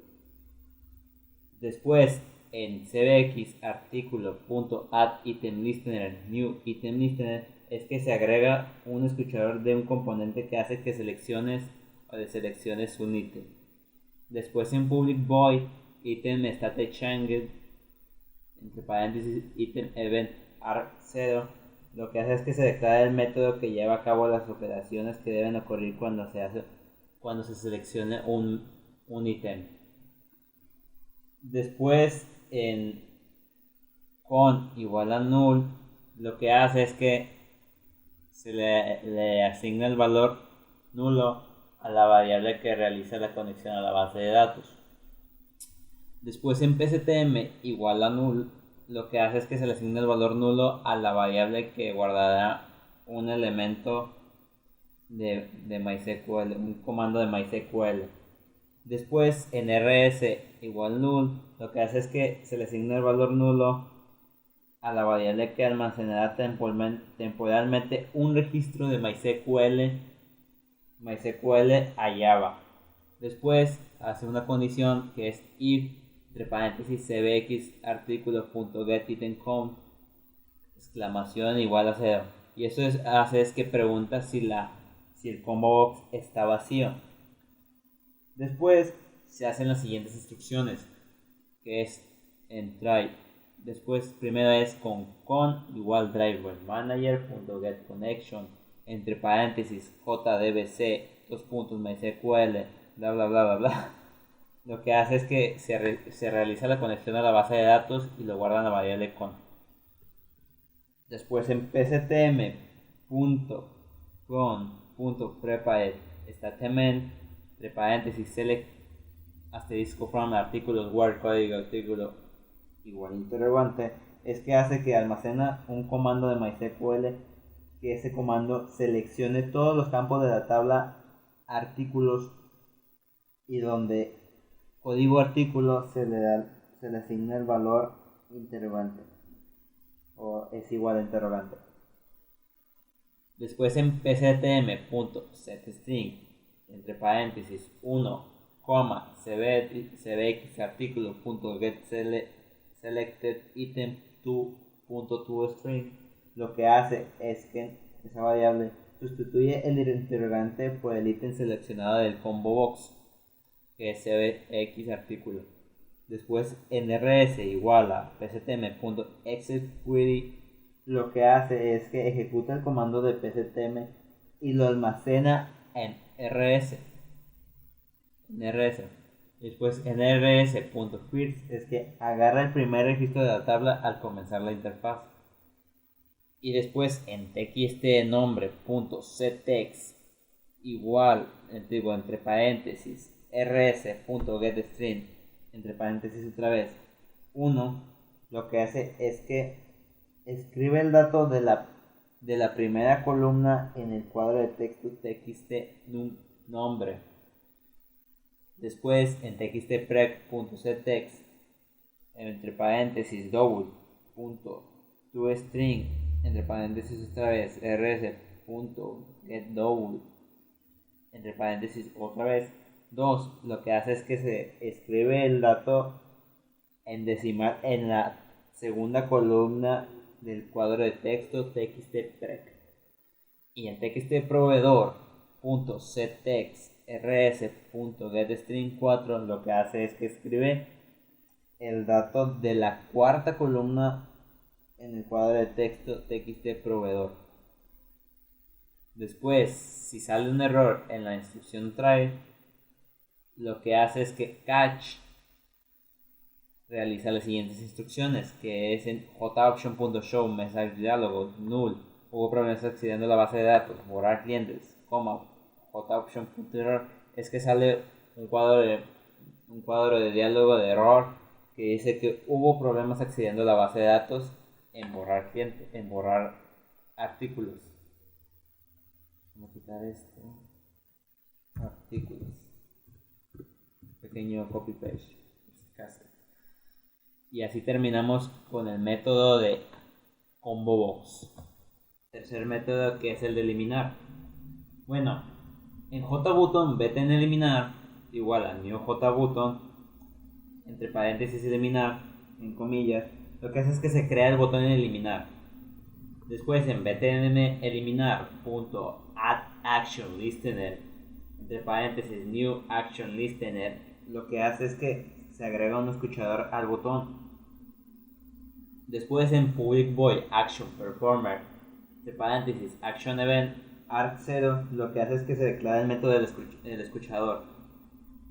Después en cbx artículo.add_item_listener new item listener es que se agrega un escuchador de un componente que hace que selecciones o deselecciones un ítem. Después en public void item state changed entre paréntesis item event arg0 lo que hace es que se declara el método que lleva a cabo las operaciones que deben ocurrir cuando se seleccione un ítem. Después en con igual a null lo que hace es que se le asigna el valor nulo a la variable que realiza la conexión a la base de datos. Después en pctm igual a null lo que hace es que se le asigna el valor nulo a la variable que guardará un elemento de MySQL, un comando de MySQL. Después en rs igual null lo que hace es que se le asigna el valor nulo a la variable que almacenará temporalmente un registro de MySQL a Java. Después hace una condición que es if entre paréntesis cbx artículo.getItemCount exclamación igual a 0, y eso hace es que pregunta si el combo box está vacío. Después se hacen las siguientes instrucciones, que es en try. Después primero es con igual driver manager.getConnection entre paréntesis jdbc MySQL bla bla bla bla bla. Lo que hace es que se realiza la conexión a la base de datos y lo guarda en la variable con. Después en pctm.con.prepare statement entre paréntesis select asterisco from artículos word código artículo igual interrogante es que hace que almacena un comando de MySQL, que ese comando seleccione todos los campos de la tabla artículos y donde código artículo se le asigna el valor interrogante o es igual a interrogante. Después en pctm.setString entre paréntesis 1, cbx artículo.getSelectedItem2.toString lo que hace es que esa variable sustituye el interrogante por el ítem seleccionado del combo box, que es cbx artículo. Después en rs igual a pctm.execQuery lo que hace es que ejecuta el comando de pctm y lo almacena en rs. Después en rs.first es que agarra el primer registro de la tabla al comenzar la interfaz. Y después en txtnombre.setText igual entre paréntesis rs.getString entre paréntesis otra vez 1 lo que hace es que escribe el dato de la primera columna en el cuadro de texto txtnombre. Después en txtpreg.setText entre paréntesis double.toString entre paréntesis otra vez rs.getDouble entre paréntesis otra vez 2 lo que hace es que se escribe el dato en decimal en la segunda columna del cuadro de texto txtpreg. Y en txtproveedor.setText rs.getString4 lo que hace es que escribe el dato de la cuarta columna en el cuadro de texto txtproveedor. Después, si sale un error en la instrucción try, lo que hace es que catch realiza las siguientes instrucciones, que es en joption.show message diálogo null hubo problemas accediendo a la base de datos, borrar clientes, joption.error, es que sale un cuadro de diálogo de error que dice que hubo problemas accediendo a la base de datos en borrar clientes, en borrar artículos. Vamos a quitar esto. Artículos. Pequeño copy paste. Y así terminamos con el método de combo box. Tercer método, que es el de eliminar. Bueno, en JButton vete en eliminar igual a new JButton, entre paréntesis eliminar, en comillas, lo que hace es que se crea el botón en eliminar. Después en btn eliminar punto add action listener, entre paréntesis new action listener, lo que hace es que se agrega un escuchador al botón. Después en public void action performer, entre paréntesis action event arc0, lo que hace es que se declara el método del escuchador.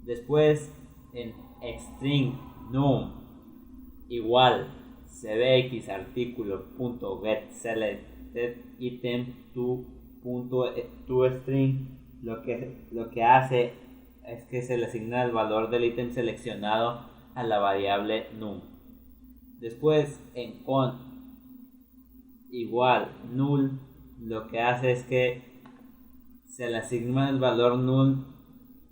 Después en string num igual cbx artículo.get selected item to string, lo que hace es que se le asigna el valor del ítem seleccionado a la variable num. Después en con igual null, lo que hace es que se le asigna el valor null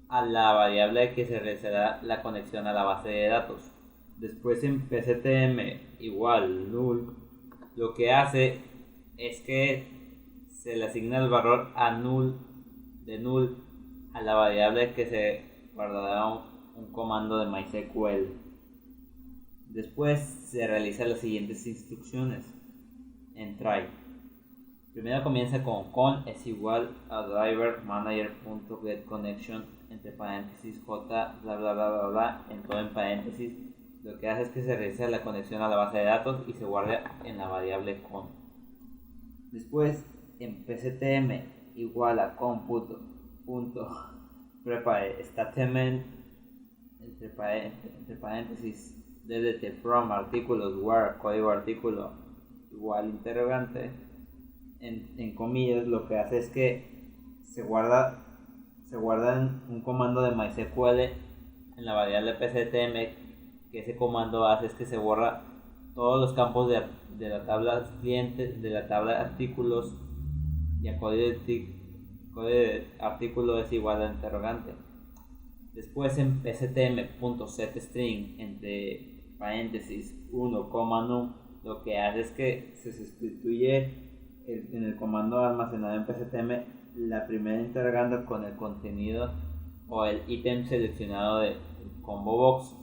a la variable que se realizará la conexión a la base de datos. Después en pctm igual null, lo que hace es que se le asigna el valor a null a la variable que se guardará un comando de MySQL. Después se realizan las siguientes instrucciones en try. Primero comienza con es igual a driver manager.getConnection, entre paréntesis j bla bla bla bla bla, en todo en paréntesis. Lo que hace es que se realiza la conexión a la base de datos y se guarda en la variable con. Después en pctm igual a compute.prepare statement, entre paréntesis ddt from artículos where código artículo igual interrogante, en comillas, lo que hace es que se guarda en un comando de MySQL en la variable pctm, que ese comando hace es que se borra todos los campos de la tabla clientes, de la tabla de artículos, y a código de artículo es igual a interrogante. Después en pctm.setString, entre paréntesis 1,num, lo que hace es que se sustituye en el comando almacenado en pctm la primera interrogante con el contenido o el ítem seleccionado de combo box.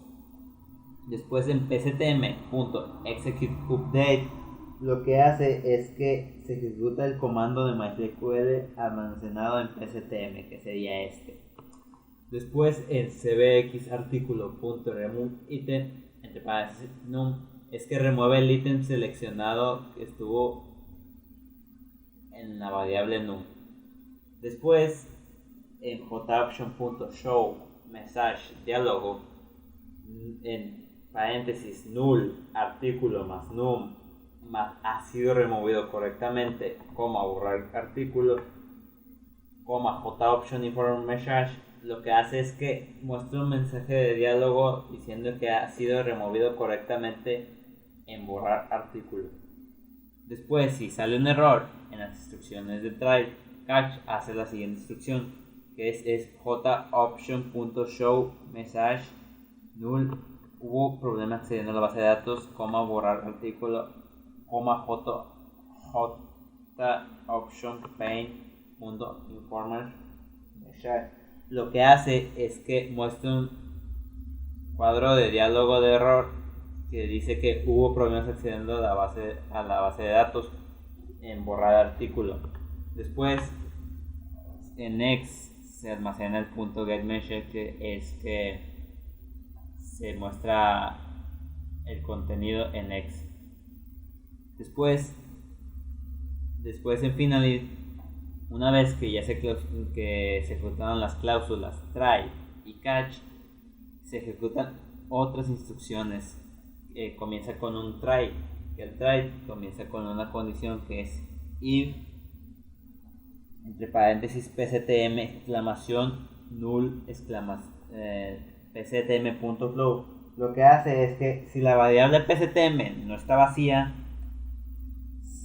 Después en pctm.executeUpdate, lo que hace es que se ejecuta el comando de MySQL almacenado en pctm, que sería este. Después en cbx artículo.remove item, entre paréntesis num, es que remueve el ítem seleccionado que estuvo en la variable num. Después en joption.show message diálogo, en paréntesis null artículo más num más ha sido removido correctamente, borrar artículo, joption inform message, lo que hace es que muestra un mensaje de diálogo diciendo que ha sido removido correctamente en borrar artículo. Después, si sale un error en las instrucciones de try catch, hace la siguiente instrucción, que es joption.show message null, hubo problema accediendo a la base de datos, borrar artículo, joption paint.informer message. Lo que hace es que muestra un cuadro de diálogo de error que dice que hubo problemas accediendo a la base de datos en borrar artículo. Después en X se almacena el punto getMessage, que es que se muestra el contenido en X. Después en finally, una vez que ya se ejecutaron las cláusulas try y catch, se ejecutan otras instrucciones. Comienza con un try, que el try comienza con una condición que es if entre paréntesis pctm exclamación null pctm.flow. Lo que hace es que si la variable pctm no está vacía,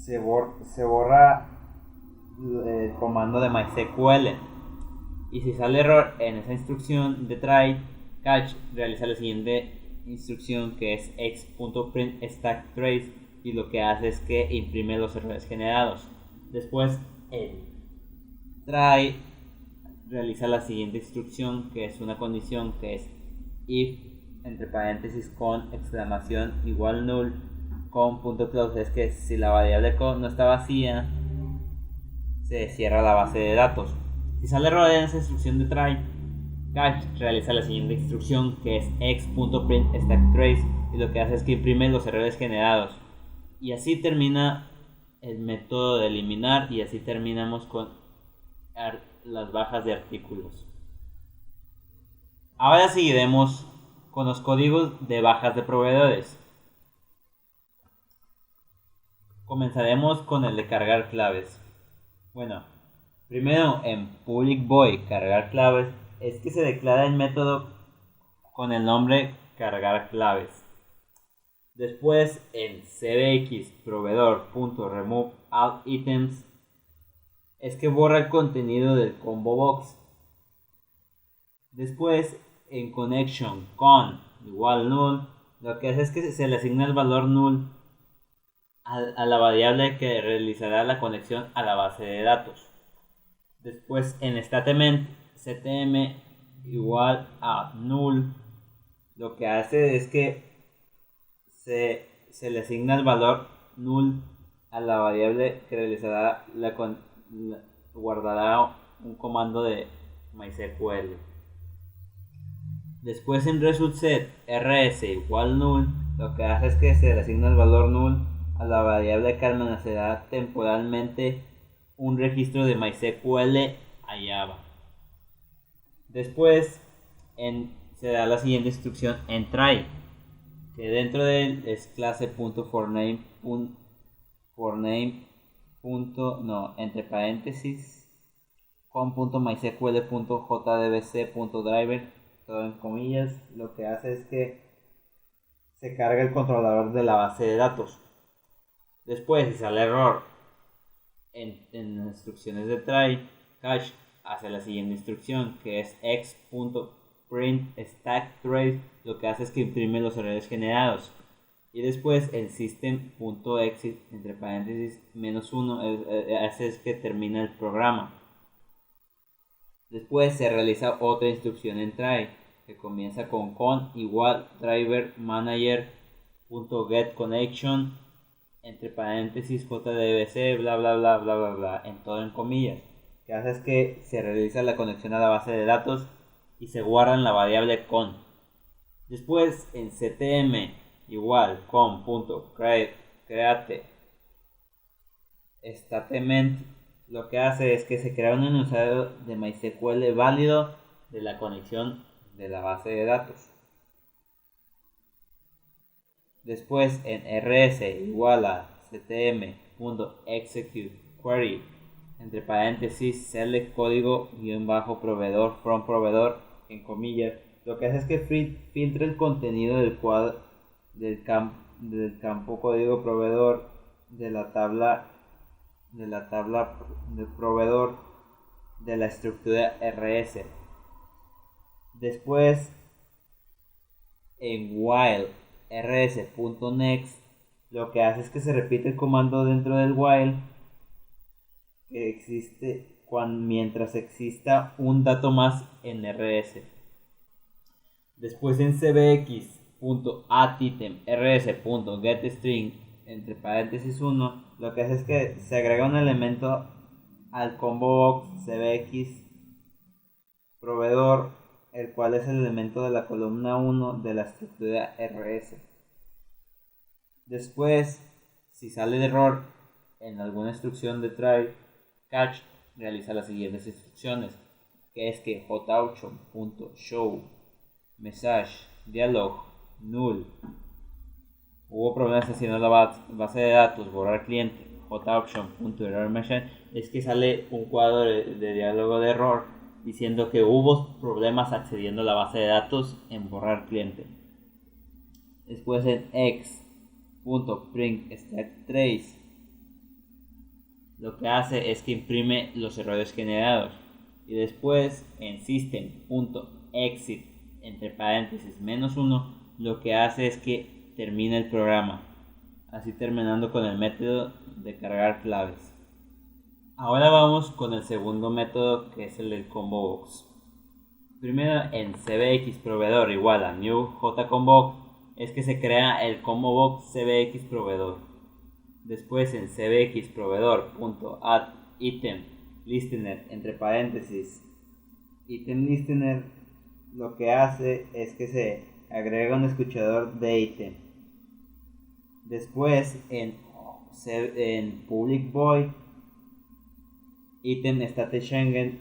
se borra el comando de MySQL, y si sale error en esa instrucción de try catch, realiza la siguiente instrucción, que es x.print stack trace, y lo que hace es que imprime los errores generados. Después el try realiza la siguiente instrucción, que es una condición, que es if entre paréntesis con exclamación igual null con punto close. Es que si la variable con no está vacía, se cierra la base de datos. Si sale error en esa instrucción de try catch, realiza la siguiente instrucción, que es x.print stack trace, y lo que hace es que imprime los errores generados. Y así termina el método de eliminar, y así terminamos con las bajas de artículos. Ahora seguiremos con los códigos de bajas de proveedores. Comenzaremos con el de cargar claves. Bueno, primero en public void cargar claves es que se declara el método con el nombre cargar claves. Después en cbx proveedor.remove all items es que borra el contenido del combo box. Después en connection con igual null, lo que hace es que se le asigna el valor null a la variable que realizará la conexión a la base de datos. Después en statement ctm igual a null, lo que hace es que se le asigna el valor null a la variable que realizará guardará un comando de MySQL. Después en result set rs igual null, lo que hace es que se le asigna el valor null a la variable que almacenará temporalmente un registro de MySQL a Java. Después se da la siguiente instrucción en try, que dentro de él es clase.forName entre paréntesis con.mysql.jdbc.driver, todo en comillas. Lo que hace es que se carga el controlador de la base de datos. Después, si sale error en las instrucciones de try catch, hace la siguiente instrucción, que es x.print stack trace, lo que hace es que imprime los errores generados. Y después el system.exit entre paréntesis -1 hace es que termina el programa. Después se realiza otra instrucción en try, que comienza con igual driver manager.getConnection entre paréntesis jdbc bla bla bla bla bla bla, en todo en comillas. Lo que hace es que se realiza la conexión a la base de datos y se guarda en la variable con. Después en ctm igual con.create statement, lo que hace es que se crea un enunciado de MySQL válido de la conexión de la base de datos. Después en rs igual a ctm.executeQuery entre paréntesis select código --proveedor from proveedor en comillas, lo que hace es que filtre el contenido del campo código proveedor de la tabla del proveedor de la estructura rs. Después en while rs.next, lo que hace es que se repite el comando dentro del while que existe mientras exista un dato más en rs. Después en cbx.addItem rs.getString entre paréntesis 1, lo que hace es que se agrega un elemento al combo box cbx proveedor, el cual es el elemento de la columna 1 de la estructura rs. Después, si sale de error en alguna instrucción de try catch, realiza las siguientes instrucciones, que es que j8.show message dialog null, hubo problemas haciendo la base de datos, borrar cliente, joption.errorMessage es que sale un cuadro de diálogo de error diciendo que hubo problemas accediendo a la base de datos en borrar cliente. Después en x.printStackTrace lo que hace es que imprime los errores generados. Y después en system.exit entre paréntesis -1 lo que hace es que termina el programa, así terminando con el método de cargar claves. Ahora vamos con el segundo método, que es el del combo box. Primero en cbx proveedor igual a new jconvoke es que se crea el combo box cbx proveedor. Después en cbx proveedor.add item listener entre paréntesis item listener lo que hace es que se agrega un escuchador de ítem. Después en public void item status Schengen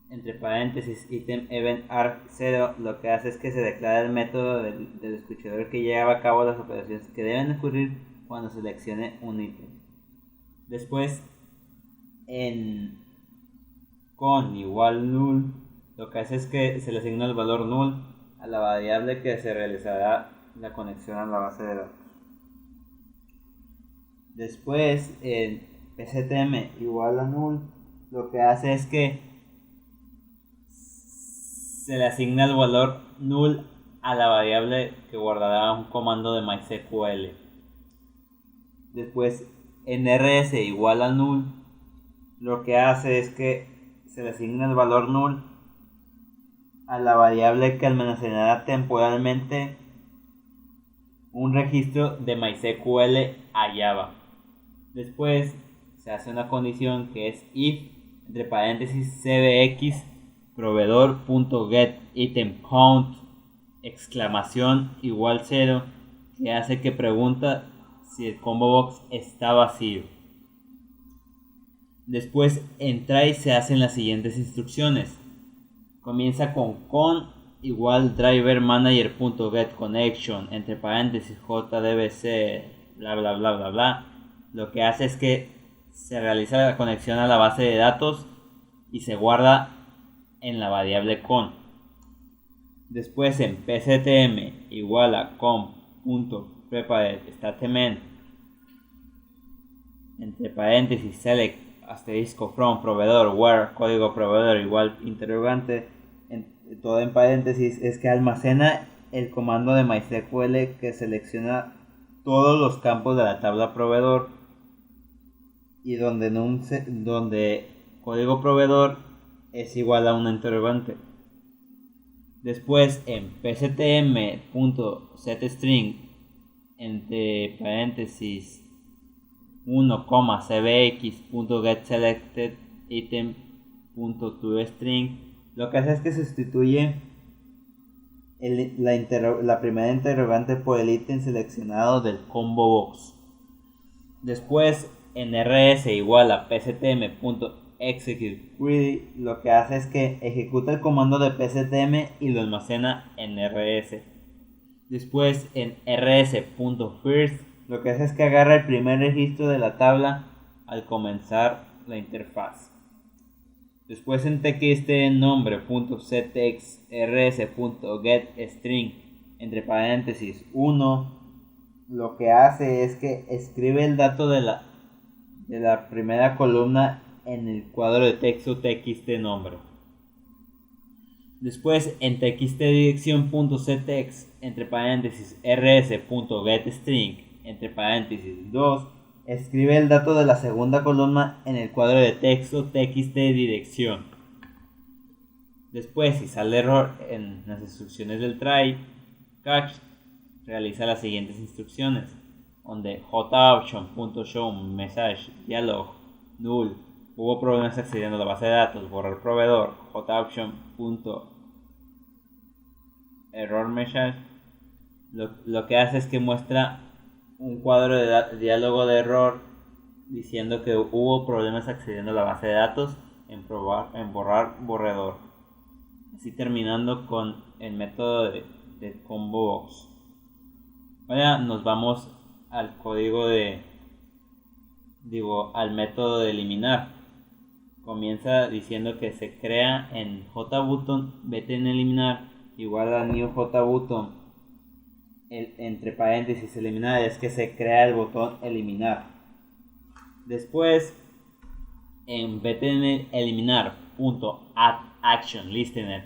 entre paréntesis item event arg0 lo que hace es que se declara el método del escuchador que lleva a cabo las operaciones que deben ocurrir cuando seleccione un ítem. Después en con igual null lo que hace es que se le asigna el valor null a la variable que se realizará la conexión a la base de datos. Después en pctm igual a null lo que hace es que se le asigna el valor null a la variable que guardará un comando de MySQL. Después en rs igual a null lo que hace es que se le asigna el valor null a la variable que almacenará temporalmente un registro de MySQL a Java. Después se hace una condición que es if entre paréntesis cbx proveedor.getItemCount exclamación igual 0 que hace que pregunta si el combo box está vacío. Después en try se hacen las siguientes instrucciones. Comienza con igual driver manager.getConnection entre paréntesis jdbc bla bla bla bla bla. Lo que hace es que se realiza la conexión a la base de datos y se guarda en la variable con. Después en pctm igual a com.prepare.statement entre paréntesis select asterisco from proveedor where código proveedor igual interrogante todo en paréntesis es que almacena el comando de MySQL que selecciona todos los campos de la tabla proveedor y donde código proveedor es igual a una interrogante. Después en pctm.setString entre paréntesis 1, cbx.getSelectedItem.toString lo que hace es que sustituye la primera interrogante por el ítem seleccionado del combo box. Después en rs igual a pctm.executeQuery lo que hace es que ejecuta el comando de pctm y lo almacena en rs. Después en rs.first lo que hace es que agarra el primer registro de la tabla al comenzar la interfaz. Después en txtnombre.setXrs.getString entre paréntesis 1 lo que hace es que escribe el dato de la primera columna en el cuadro de texto txtnombre. Después en txtdirección.setx entre paréntesis rs.getString entre paréntesis 2 escribe el dato de la segunda columna en el cuadro de texto txtdirección. Después, si sale error en las instrucciones del try catch, realiza las siguientes instrucciones, donde joption.showMessage dialog null hubo problemas accediendo a la base de datos, borrar proveedor, joption.errorMessage lo que hace es que muestra un cuadro de diálogo de error diciendo que hubo problemas accediendo a la base de datos en borrar borrador, así terminando con el método de combo box. Ahora nos vamos al código de al método de eliminar. Comienza diciendo que se crea en JButton btn eliminar igual a new JButton entre paréntesis eliminar, es que se crea el botón eliminar. Después en btn eliminar .add action listener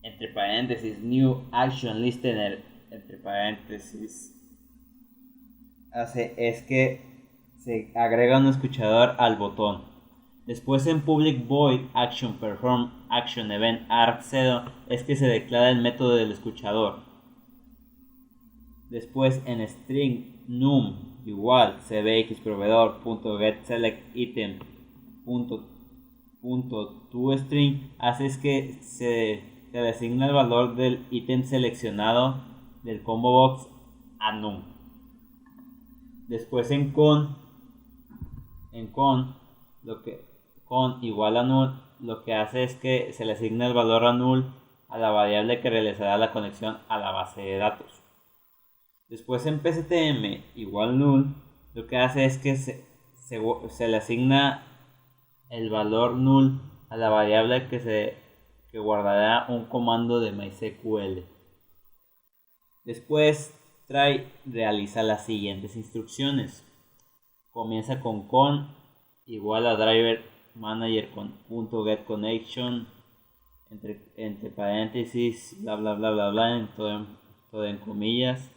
entre paréntesis new action listener entre paréntesis es que se agrega un escuchador al botón. Después en public void action perform action event arc0 es que se declara el método del escuchador. Después en string num igual cbx proveedor.get select item .toString hace es que se le asigna el valor del ítem seleccionado del combo box a num. Después en con igual a null, lo que hace es que se le asigna el valor a null a la variable que realizará la conexión a la base de datos. Después en pctm igual null, lo que hace es que se le asigna el valor null a la variable que guardará un comando de MySQL. Después try realiza las siguientes instrucciones. Comienza con igual a driver manager con .get connection entre paréntesis bla bla bla bla bla en todo en comillas.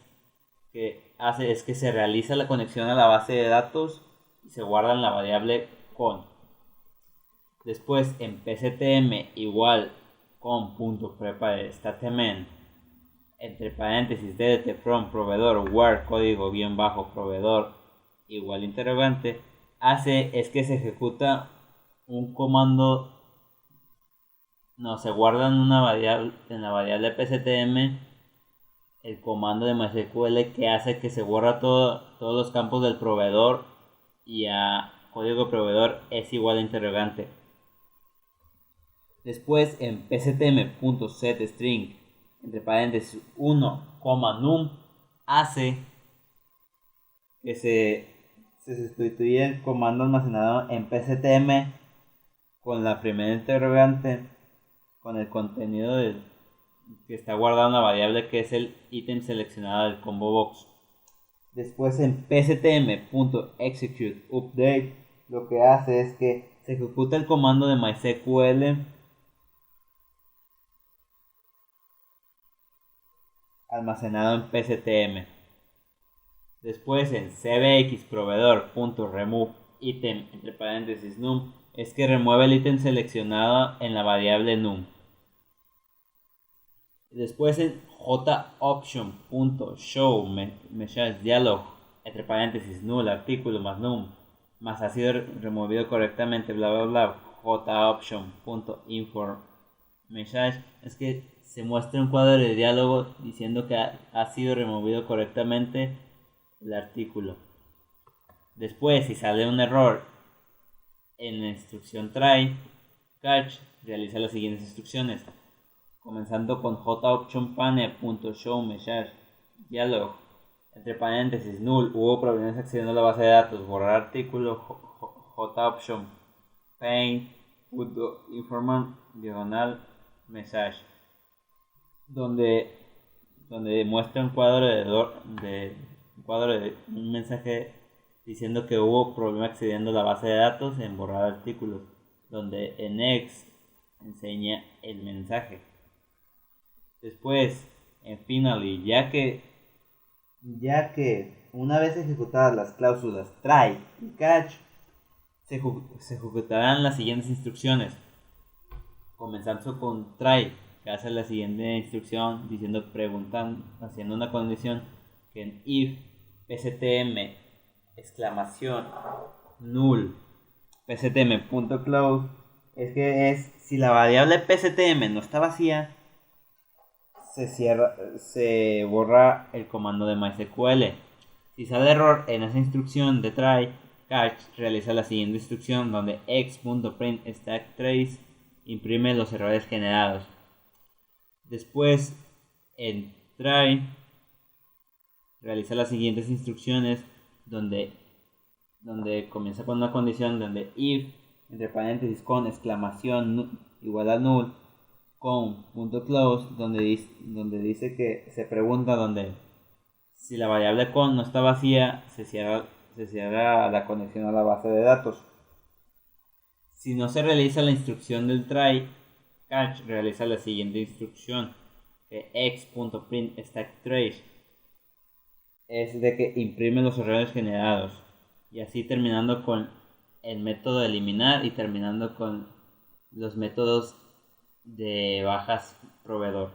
Que hace es que se realiza la conexión a la base de datos y se guarda en la variable con. Después en pctm igual con.prepare statement entre paréntesis delete from proveedor where código guión bajo proveedor igual interrogante hace es que se ejecuta un comando, se guarda en la variable pctm el comando de MySQL que hace que se borra todos los campos del proveedor y a código proveedor es igual a interrogante. Después en pctm.setString entre paréntesis 1, num hace que se sustituye el comando almacenado en pctm con la primera interrogante con el contenido que está guardado en la variable que es el ítem seleccionado del combo box. Después en pctm.executeUpdate lo que hace es que se ejecuta el comando de MySQL almacenado en pctm. Después en cbx proveedor.remove item entre paréntesis num es que remueve el ítem seleccionado en la variable num. Después en joption.show message dialog entre paréntesis null artículo más num más ha sido removido correctamente bla bla bla joption.inform message es que se muestra un cuadro de diálogo diciendo que ha sido removido correctamente el artículo. Después si sale un error en la instrucción try catch realiza las siguientes instrucciones. Comenzando con joptionpane.show message dialog entre paréntesis null hubo problemas accediendo a la base de datos borrar artículo joption paint.informant diagonal message donde muestra un cuadro de un mensaje diciendo que hubo problema accediendo a la base de datos en borrar artículos donde en X enseña el mensaje. Después, en finally, ya que una vez ejecutadas las cláusulas try y catch, se ejecutarán las siguientes instrucciones. Comenzando con try, que hace la siguiente instrucción haciendo una condición que en if pctm exclamación null pctm.close es si la variable pctm no está vacía se borra el comando de MySQL. Si sale error en esa instrucción de try catch realiza la siguiente instrucción donde x.print stack trace imprime los errores generados. Después en try realiza las siguientes instrucciones donde donde comienza con una condición donde if, entre paréntesis, con exclamación igual a null, con punto close, donde dice que se pregunta donde si la variable con no está vacía, se cierra la conexión a la base de datos. Si no se realiza la instrucción del try catch, realiza la siguiente instrucción, que x.print stack trace, es de que imprime los errores generados, y así terminando con el método de eliminar y terminando con los métodos de bajas proveedor.